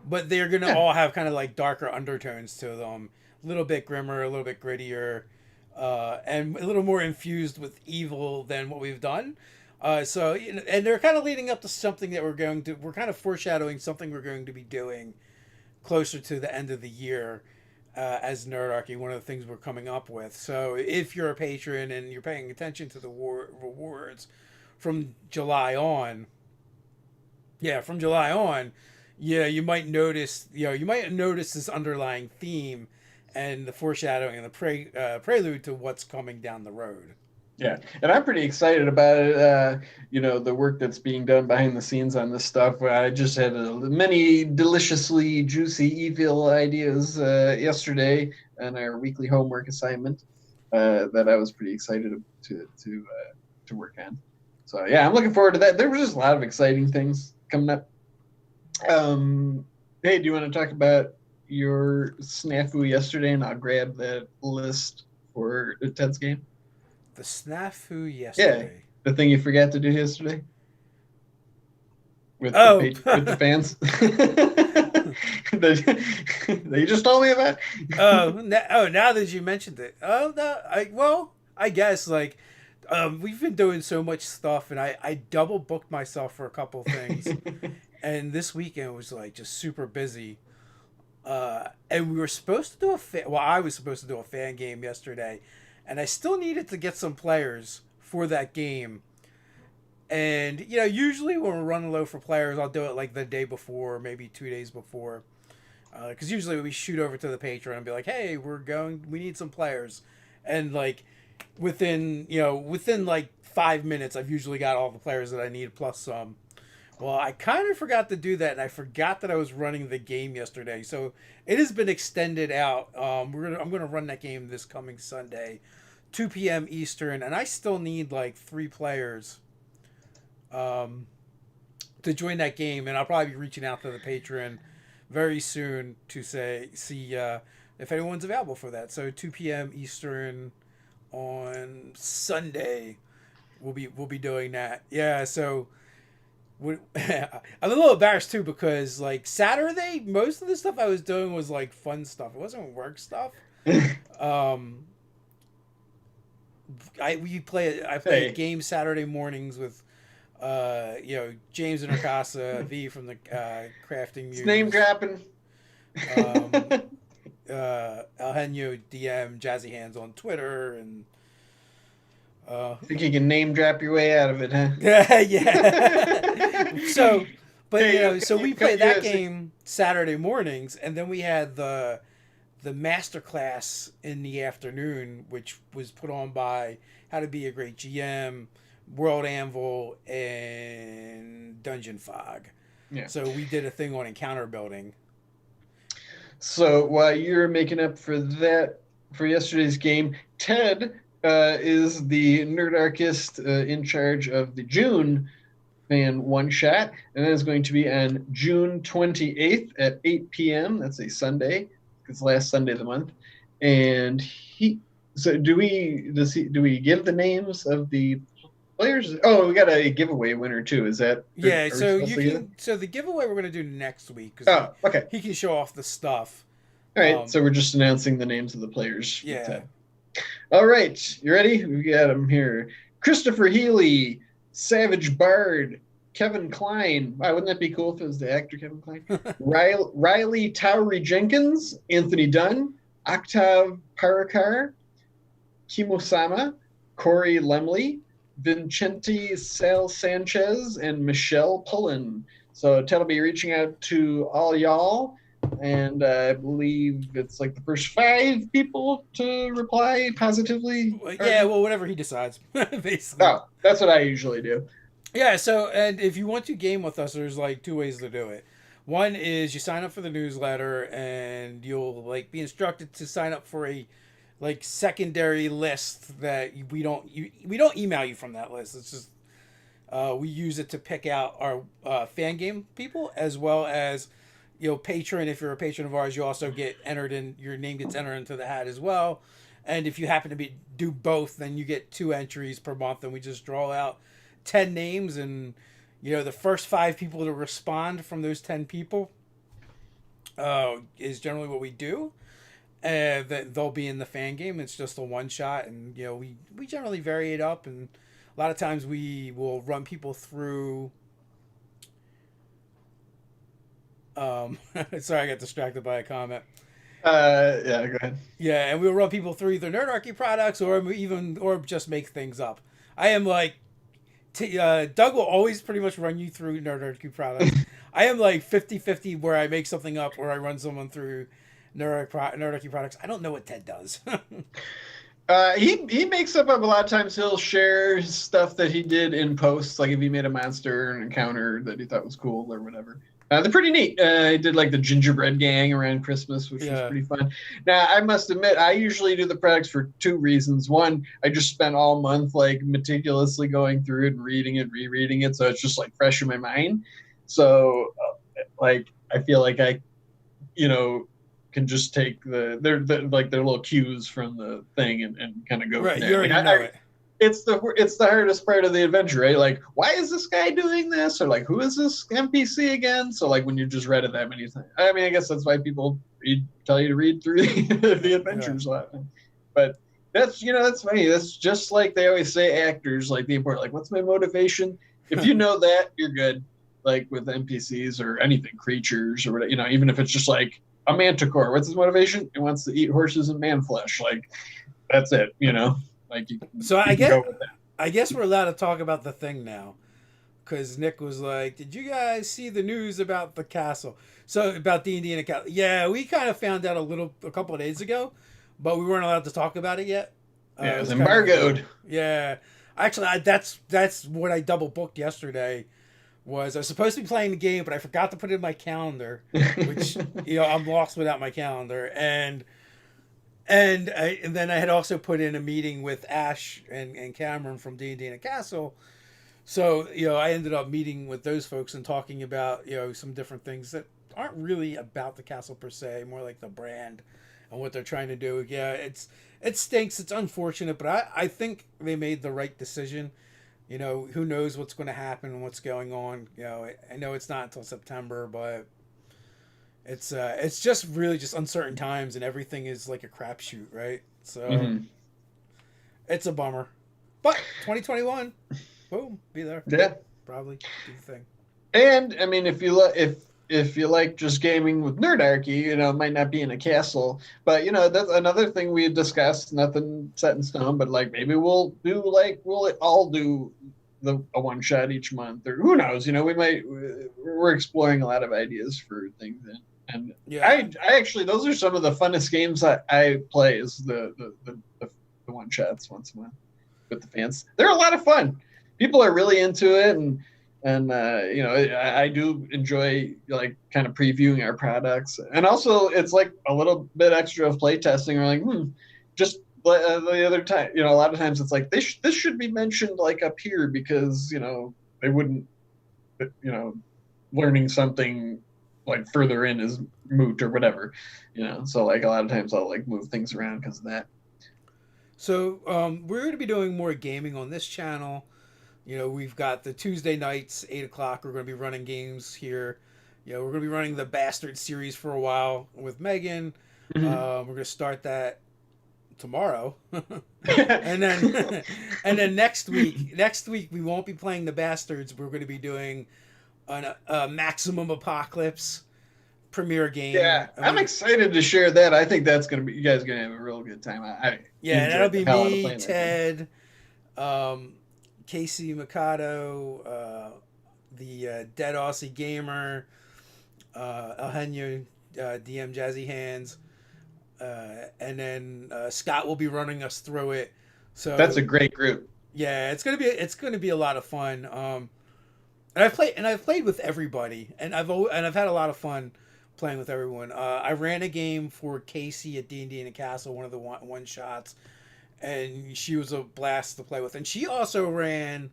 but they're going to all have kind of like darker undertones to them, a little bit grimmer, a little bit grittier, and a little more infused with evil than what we've done. So and they're kind of leading up to something that we're kind of foreshadowing something we're going to be doing closer to the end of the year as Nerdarchy, one of the things we're coming up with. So if you're a patron and you're paying attention to the rewards from July on, you might notice this underlying theme and the foreshadowing and the prelude to what's coming down the road. Yeah, and I'm pretty excited about it. The work that's being done behind the scenes on this stuff. I just had many deliciously juicy evil ideas yesterday on our weekly homework assignment that I was pretty excited to work on. So yeah, I'm looking forward to that. There was just a lot of exciting things coming up. Hey, do you want to talk about your snafu yesterday, and I'll grab that list for Ted's game? The snafu yesterday. Yeah, the thing you forgot to do yesterday with the fans that you just told me about. Now that you mentioned it. I guess like we've been doing so much stuff, and I double booked myself for a couple things, and this weekend was like just super busy. And we were supposed to do I was supposed to do a fan game yesterday. And I still needed to get some players for that game. And, usually when we're running low for players, I'll do it like the day before, or maybe 2 days before. Because usually we shoot over to the Patreon and be like, hey, we need some players. And like within like 5 minutes, I've usually got all the players that I need plus some. Well, I kind of forgot to do that, and I forgot that I was running the game yesterday. So it has been extended out. I'm gonna run that game this coming Sunday, 2 p.m. Eastern, and I still need like 3 players to join that game, and I'll probably be reaching out to the Patreon very soon to see if anyone's available for that. So 2 p.m. Eastern on Sunday, we'll be doing that. Yeah, so. I'm a little embarrassed too because like Saturday, most of the stuff I was doing was like fun stuff. It wasn't work stuff. I play a game Saturday mornings with James and Arcasa V from the Crafting Muse. Name dropping. Eugenio DM Jazzy Hands on Twitter, and think you can name drop your way out of it, huh? yeah. So, but Hey, so we you've got played that UFC. game Saturday mornings, and then we had the master class in the afternoon, which was put on by How to Be a Great GM, World Anvil, and Dungeon Fog. Yeah. So we did a thing on encounter building. So while you're making up for that for yesterday's game, Ted is the Nerdarchist in charge of the June fan one shot, and that is going to be on June 28th at 8 p.m. That's a Sunday. It's last Sunday of the month, and he. So do we give the names of the players? Oh, we got a giveaway winner too. Is that? Yeah, Are we so supposed you to get it? can. So the giveaway we're gonna do next week because Oh, okay. he can show off the stuff. All right. So we're just announcing the names of the players. with Yeah. that. All right, you ready? We got them here. Christopher Healy, Savage Bard, Kevin Klein. Wow, wouldn't that be cool if it was the actor Kevin Klein? Riley Towery Jenkins, Anthony Dunn, Octav Parakar, Kimosama, Corey Lemley, Vincenti Sal Sanchez, and Michelle Pullen. So Ted will be reaching out to all y'all, and I believe it's like the first 5 people to reply positively. Yeah, well, whatever he decides, basically. Oh, that's what I usually do. Yeah, so, and if you want to game with us, there's like 2 ways to do it. One is you sign up for the newsletter, and you'll like be instructed to sign up for a like secondary list that we don't email you from that list. It's just we use it to pick out our fan game people, as well as patron. If you're a patron of ours, you also get entered in, your name gets entered into the hat as well. And if you happen to do both, then you get 2 entries per month, and we just draw out 10 names, and the first 5 people to respond from those 10 people is generally what we do. That they'll be in the fan game. It's just a one shot, and we generally vary it up, and a lot of times we will run people through. Sorry, I got distracted by a comment. Yeah, go ahead. Yeah, and we'll run people through either Nerdarchy products or just make things up. I am like, Doug will always pretty much run you through Nerdarchy products. I am like 50-50 where I make something up or I run someone through Nerdarchy products. I don't know what Ted does. He makes up a lot of times. He'll share stuff that he did in posts, like if he made a monster or an encounter that he thought was cool or whatever. They're pretty neat. He did like the gingerbread gang around Christmas, which was pretty fun. Now, I must admit, I usually do the products for 2 reasons. One, I just spent all month like meticulously going through it and reading it, rereading it, so it's just like fresh in my mind. So, like, I feel like I, can just take their little cues from the thing and kind of go right. from there. You already know it. It's the hardest part of the adventure, right? Like, why is this guy doing this? Or like, who is this NPC again? So like, when you just read it that many times, I mean, I guess that's why people tell you to read through the adventures a lot. But that's that's funny. That's just like they always say, actors like the important, like, what's my motivation? If you know that, you're good. Like with NPCs or anything, creatures or whatever, even if it's just like a manticore, what's his motivation? He wants to eat horses and man flesh. Like, that's it. Like, so I guess we're allowed to talk about the thing now, because Nick was like, "Did you guys see the news about the castle? So about D&D and the castle?" Yeah, we kind of found out a couple of days ago, but we weren't allowed to talk about it yet. Yeah, it was embargoed. Yeah, actually, that's what I double booked yesterday. I was supposed to be playing the game, but I forgot to put it in my calendar, which I'm lost without my calendar, and then I had also put in a meeting with Ash and Cameron from D&D and a Castle. So, I ended up meeting with those folks and talking about, some different things that aren't really about the castle per se, more like the brand and what they're trying to do. Yeah, it stinks. It's unfortunate, but I think they made the right decision. Who knows what's going to happen and what's going on. I know it's not until September, but it's just really just uncertain times, and everything is like a crapshoot, right? So it's a bummer. But 2021, boom, be there. Yeah, probably do the thing. And I mean, if if you like just gaming with Nerdarchy, it might not be in a castle, but that's another thing we discussed. Nothing set in stone, but like maybe we'll all do a one shot each month, or who knows? We're exploring a lot of ideas for things, and Yeah. I actually those are some of the funnest games I play is the one shots once a month with the fans. They're a lot of fun. People are really into it, and I do enjoy like kind of previewing our products, and also it's like a little bit extra of play testing. We're like, just the other time, a lot of times it's like this should be mentioned like up here because they wouldn't, learning something like further in is moot or whatever, so like a lot of times I'll like move things around because of that. So we're going to be doing more gaming on this channel. We've got the Tuesday nights, 8 o'clock. We're going to be running games here. We're going to be running the Bastard series for a while with Megan. Mm-hmm. We're going to start that tomorrow, and then next week we won't be playing the Bastards. We're going to be doing a Maximum Apocalypse premiere game. Yeah, I'm excited to share that. I think that's going to be, you guys are going to have a real good time. That'll be me, Ted, Casey Mikado, the Dead Aussie Gamer, Eugenio, DM Jazzy Hands, and then Scott will be running us through it. So that's a great group. Yeah, it's gonna be a lot of fun. And I've played with everybody, and I've had a lot of fun playing with everyone. I ran a game for Casey at D&D in the Castle, one of the one shots, and she was a blast to play with. And she also ran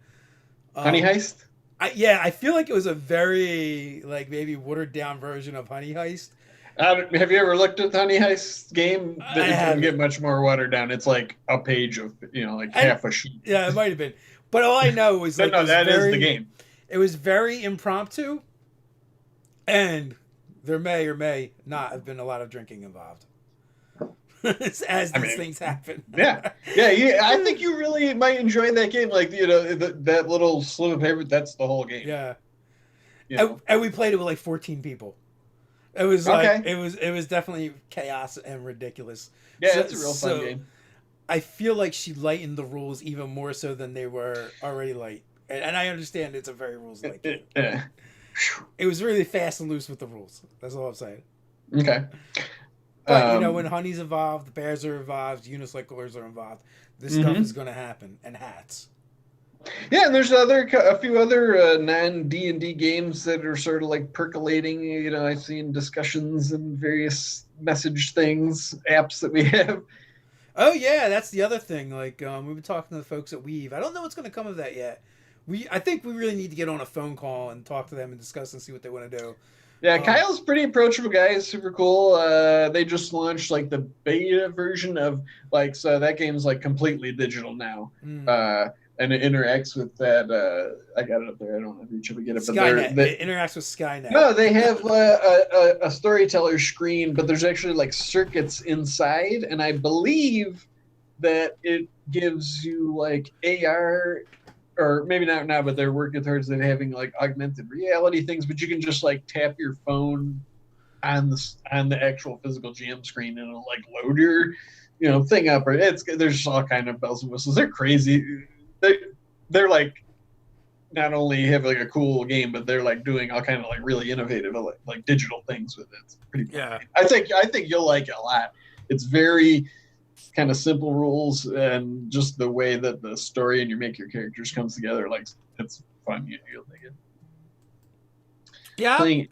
Honey Heist. I feel like it was a very like maybe watered down version of Honey Heist. Have you ever looked at the Honey Heist game? It doesn't get much more watered down. It's like a page of half a sheet. Yeah, it might have been, but all I know is like no, that is the game. It was very impromptu, and there may or may not have been a lot of drinking involved. As these things happen. Yeah. I think you really might enjoy that game. Like that little slip of paper. That's the whole game. Yeah. And we played it with like 14 people. It was like it was definitely chaos and ridiculous. Yeah, it's a real fun game. I feel like she lightened the rules even more so than they were already light. And I understand it's a very rules-like game. Yeah. It was really fast and loose with the rules. That's all I'm saying. Okay. But when Honey's involved, the Bears are involved, Unicyclers are involved. This stuff is going to happen, and hats. Yeah, and there's a few other non D&D games that are sort of like percolating. I've seen discussions and various message things, apps that we have. Oh yeah, that's the other thing. Like we've been talking to the folks at Weave. I don't know what's going to come of that yet. I think we really need to get on a phone call and talk to them and discuss and see what they want to do. Yeah, Kyle's pretty approachable guy. He's super cool. They just launched like the beta version of so that game's like completely digital now. And it interacts with that. I got it up there. I don't have to reach up and get it. But Skynet. It interacts with Skynet. No, they have a storyteller screen, but there's actually like circuits inside, and I believe that it gives you like AR. Or maybe not now, but they're working towards it having like augmented reality things. But you can just like tap your phone on the actual physical GM screen, and it'll like load your thing up. Or there's just all kind of bells and whistles. They're crazy. They're like not only have like a cool game, but they're like doing all kind of like really innovative like digital things with it. It's pretty cool. Yeah. I think you'll like it a lot. It's very kind of simple rules, and just the way that the story and you make your characters comes together, like it's fun. You'll dig it. Yeah, I'm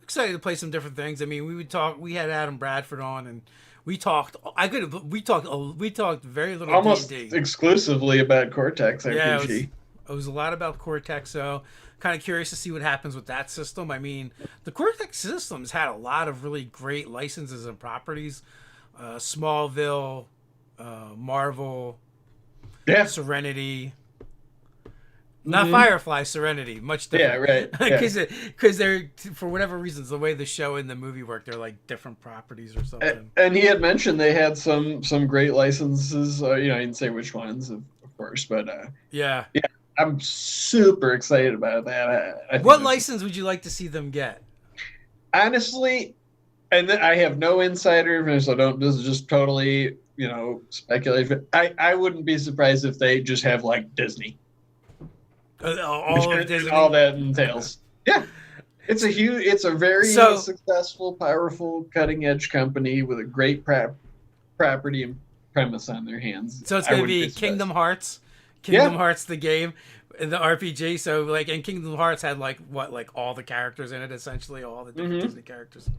excited to play some different things. I mean, we had Adam Bradford on, and we talked very little almost D&D. Exclusively about Cortex RPG. Yeah, it was a lot about Cortex, so kind of curious to see what happens with that system. I mean, the Cortex system's had a lot of really great licenses and properties. Smallville, Marvel, Serenity. Not Firefly, Serenity, much different. Yeah, right. Because they're, for whatever reasons, the way the show and the movie work, they're like different properties or something. And he had mentioned they had some great licenses. I didn't say which ones, of course, but yeah, I'm super excited about that. What license would you like to see them get? honestly, and I have no insider information, so don't. This is just totally, speculation. I wouldn't be surprised if they just have like Disney, All of and all Disney. that entails. Yeah, it's a very So successful, powerful, cutting edge company with a great property and premise on their hands. so it's I gonna wouldn't be be surprised. Kingdom Hearts, Kingdom Yeah. Hearts the game, the RPG. So like, and Kingdom Hearts had like what, like all the characters in it, essentially all the different Mm-hmm. Disney characters.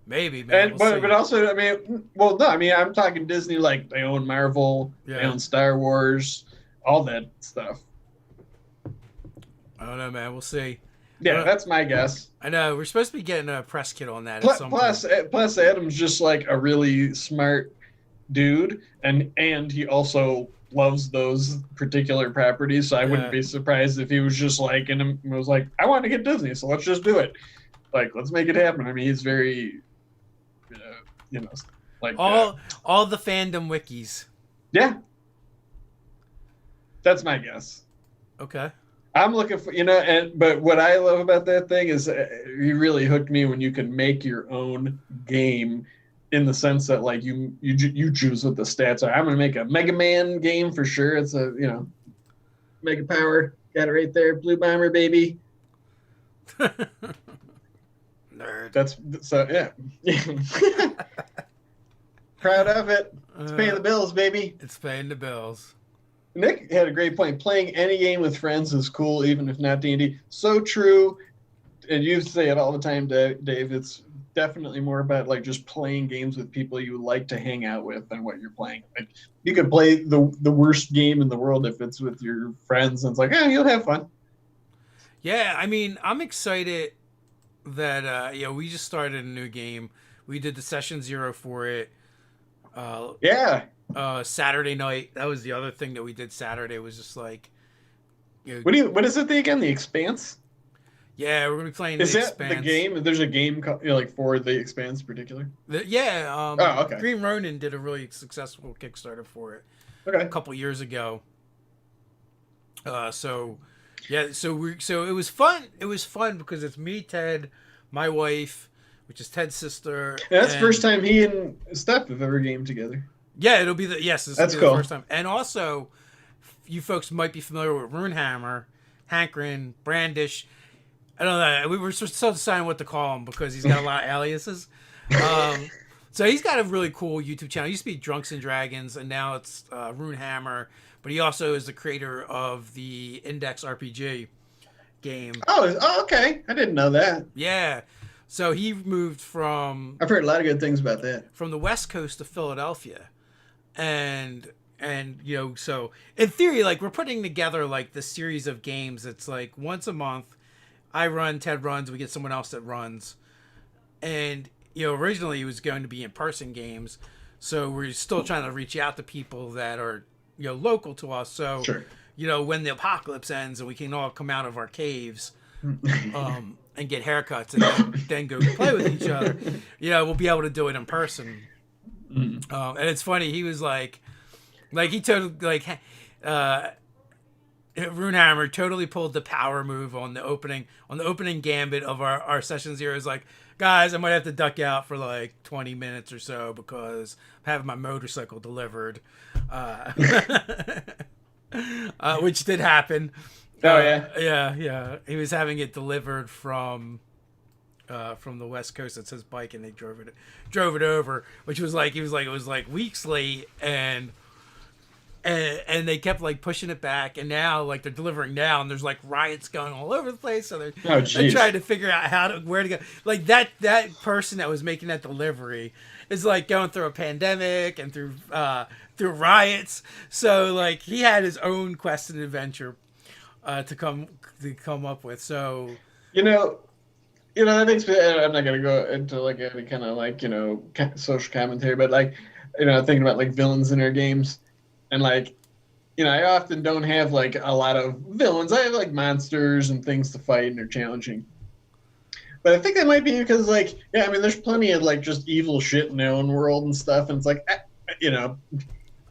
Maybe, man, And we'll but see. also, I mean, well, no, I mean, I'm talking Disney, like they own Marvel, they Yeah, own Star Wars, all that stuff. I don't know, man. We'll see. Yeah, Uh, that's my guess. I know we're supposed to be getting a press kit on that at some Plus, point. plus, Adam's just like a really smart dude, and he also loves those particular properties. So I wouldn't Yeah. be surprised if he was just like, and was like, I want to get Disney, so let's just do it. Like, let's make it happen. I mean, he's very, uh, you know, like, All the fandom wikis. yeah, that's my guess. Okay. I'm looking for, but what I love about that thing is you really hooked me when you can make your own game in the sense that like you choose what the stats are. I'm going to make a Mega Man game for sure. It's a, Mega Power. Got it right there. Blue Bomber, baby. Nerd. That's so, yeah. Proud of it. It's paying the bills, baby. It's paying the bills. Nick had a great point. Playing any game with friends is cool, even if not D&D. So true. And you say it all the time, Dave. It's definitely more about like just playing games with people you like to hang out with than what you're playing. Like you could play the worst game in the world if it's with your friends, and it's like, you'll have fun. Yeah, I mean, I'm excited that we just started a new game. We did the session 0 for it. Yeah. Saturday night. That was the other thing that we did Saturday. Was just like, What is it again? The Expanse? yeah, we're gonna be playing. Is the that Expanse. the game? There's a game like for the Expanse in particular. Yeah. Okay. Green Ronin did a really successful Kickstarter for it Okay. a couple years ago. So it was fun. It was fun because it's me, Ted, my wife, which is Ted's sister. Yeah, that's the first time he and Steph have ever gamed together. Yeah, it'll be this That's will be cool. the first time. And also, you folks might be familiar with Runehammer, Hankrin, Brandish. I don't know. We were still deciding what to call him because he's got a lot of aliases. So he's got a really cool YouTube channel. It used to be Drunks and Dragons, and now it's Runehammer. But he also is the creator of the Index RPG game. Oh, okay. I didn't know that. Yeah. So he moved from I've heard a lot of good things about that. the West Coast to Philadelphia. And so in theory, like we're putting together like this series of games. It's like once a month, I run, Ted runs, we get someone else that runs. And originally it was going to be in-person games. So we're still trying to reach out to people that are local to us. So Sure. when the apocalypse ends and we can all come out of our caves and get haircuts and then go play with each other, we'll be able to do it in person. And it's funny, he was like he totally Runehammer totally pulled the power move on the opening gambit of our session 0. Is like, guys, I might have to duck out for like 20 minutes or so because I'm having my motorcycle delivered, which did happen. Oh yeah. Yeah. He was having it delivered from the West Coast. It's his bike, and they drove it over, which was like it was like weeks late, and they kept like pushing it back, and now like they're delivering now, and there's like riots going all over the place, so they're trying to figure out where to go. Like that person that was making that delivery is like going through a pandemic and through riots, so like he had his own quest and adventure to come up with. So that makes me. I'm not gonna go into like any kind of like social commentary, but like thinking about like villains in our games, and like I often don't have like a lot of villains. I have like monsters and things to fight, and they're challenging. But I think that might be because like there's plenty of like just evil shit in their own world and stuff, and it's like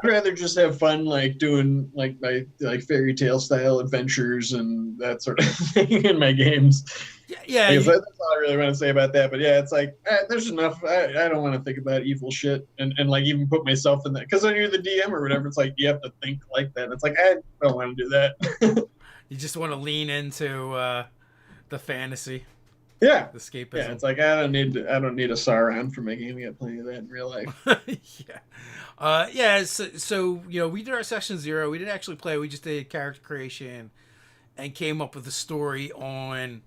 I'd rather just have fun, like doing like my like fairy tale style adventures and that sort of thing in my games. Yeah, yeah, I guess that's all I really want to say about that. But yeah, it's like there's enough. I don't want to think about evil shit and like even put myself in that because when you're the DM or whatever, it's like you have to think like that. It's like I don't want to do that. you just want to lean into the fantasy, Yeah, the yeah. escapism. It's like I don't need a Sauron for my game. We got plenty of that in real life. Yeah. Yeah, so, we did our session 0. We didn't actually play. We just did character creation and came up with a story on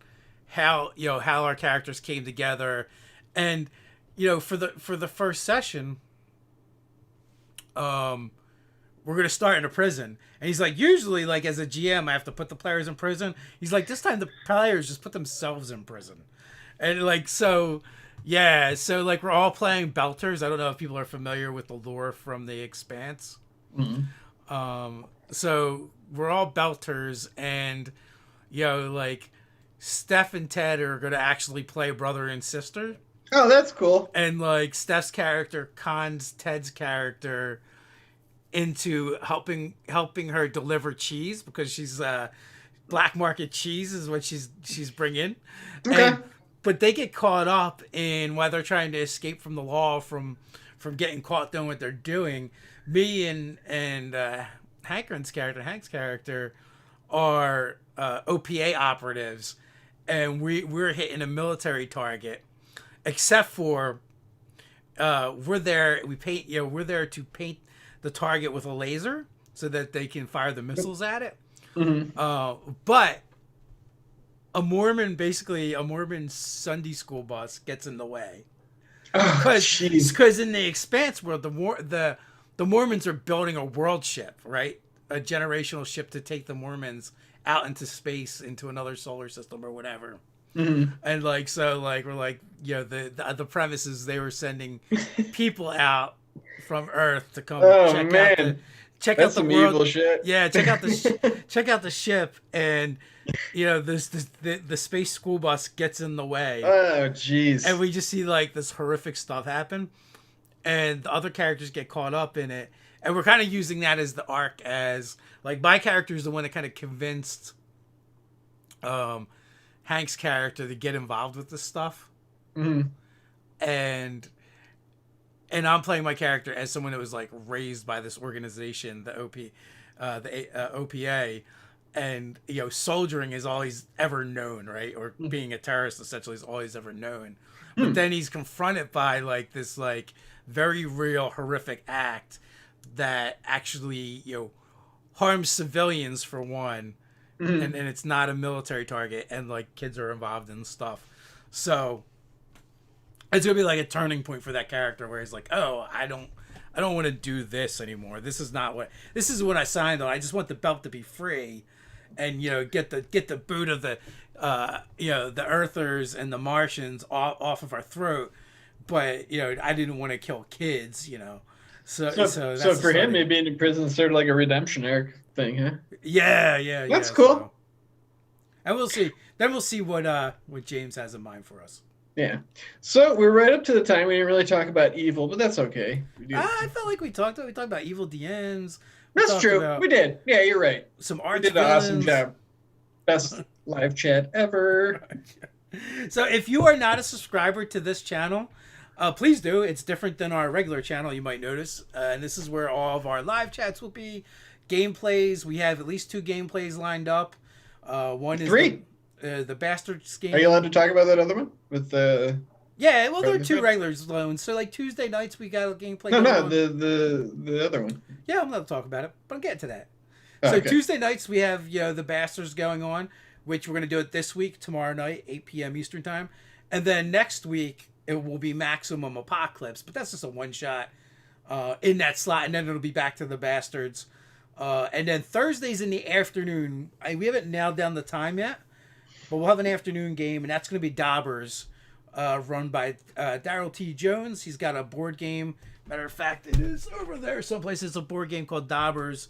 how our characters came together. And, for the first session, we're going to start in a prison. And he's like, usually, like, as a GM, I have to put the players in prison. He's like, this time the players just put themselves in prison. And, like, so... Yeah, so like we're all playing Belters. I don't know if people are familiar with the lore from The Expanse. So we're all Belters, and like Steph and Ted are gonna actually play brother and sister. Oh, that's cool. And like Steph's character cons Ted's character into helping her deliver cheese because she's black market cheese is what she's bringing. Okay. But they get caught up in while they're trying to escape from the law from getting caught doing what they're doing. Me and Hank's character are OPA operatives, and we're hitting a military target. Except for we're there to paint the target with a laser so that they can fire the missiles at it. But a Mormon Sunday school bus gets in the way because in the Expanse world, the Mormons are building a world ship, right? A generational ship to take the Mormons out into space, into another solar system or whatever. And like so, like we're like, the premise is they were sending people out from Earth to come check out the world. Evil shit. Yeah, check out the ship, and the space school bus gets in the way. Oh, jeez. And we just see like this horrific stuff happen, and the other characters get caught up in it, and we're kind of using that as the arc, as like my character is the one that kind of convinced Hank's character to get involved with this stuff. And I'm playing my character as someone that was like raised by this organization, the OPA, and soldiering is all he's ever known, right? Or being a terrorist essentially is all he's ever known. But then he's confronted by like this like very real horrific act that actually harms civilians for one, and it's not a military target, and like kids are involved in stuff. So it's gonna be like a turning point for that character where he's like, oh, I don't want to do this anymore. This is what I signed on. I just want the belt to be free, and get the boot of the the Earthers and the Martians off of our throat. But I didn't want to kill kids. So for him, maybe being in prison is sort of like a redemption arc thing, huh? Yeah. That's cool. So. And we'll see. Then we'll see what James has in mind for us. Yeah. So we're right up to the time. We didn't really talk about evil, but that's okay. I felt like we talked about evil DMs. That's true. We did. Yeah, you're right. Some art. We did an awesome job. Best live chat ever. So if you are not a subscriber to this channel, please do. It's different than our regular channel, you might notice. And this is where all of our live chats will be. Gameplays. We have at least 2 gameplays lined up. One is 3. The Bastards game. Are you allowed to talk about that other one with the? Yeah, well, there are 2 regular loans. So like Tuesday nights, we got a gameplay. No, the other one. Yeah, I'm not talk about it, but I'm getting to that. Oh, so okay. Tuesday nights we have the Bastards going on, which we're gonna do it this week, tomorrow night, 8 p.m. Eastern time, and then next week it will be Maximum Apocalypse, but that's just a one shot in that slot, and then it'll be back to the Bastards, and then Thursdays in the afternoon. We haven't nailed down the time yet, but we'll have an afternoon game, and that's gonna be Daubers. Run by Daryl T. Jones. He's got a board game. Matter of fact, it is over there someplace. It's a board game called Daubers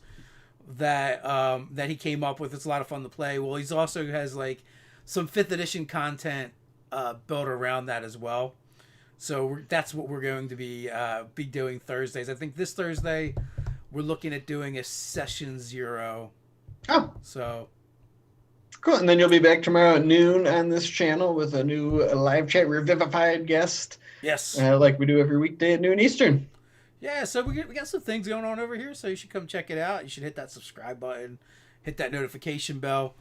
that he came up with. It's a lot of fun to play. Well, he's also has like some 5th edition content built around that as well. So that's what we're going to be doing Thursdays. I think this Thursday we're looking at doing a session 0. Oh, So cool. And then you'll be back tomorrow at noon on this channel with a new live chat revivified guest. yes, Like we do every weekday at noon Eastern. yeah. So we got some things going on over here. So you should come check it out. You should hit that subscribe button, hit that notification bell,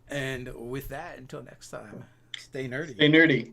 and with that, until next time, stay nerdy. Stay nerdy.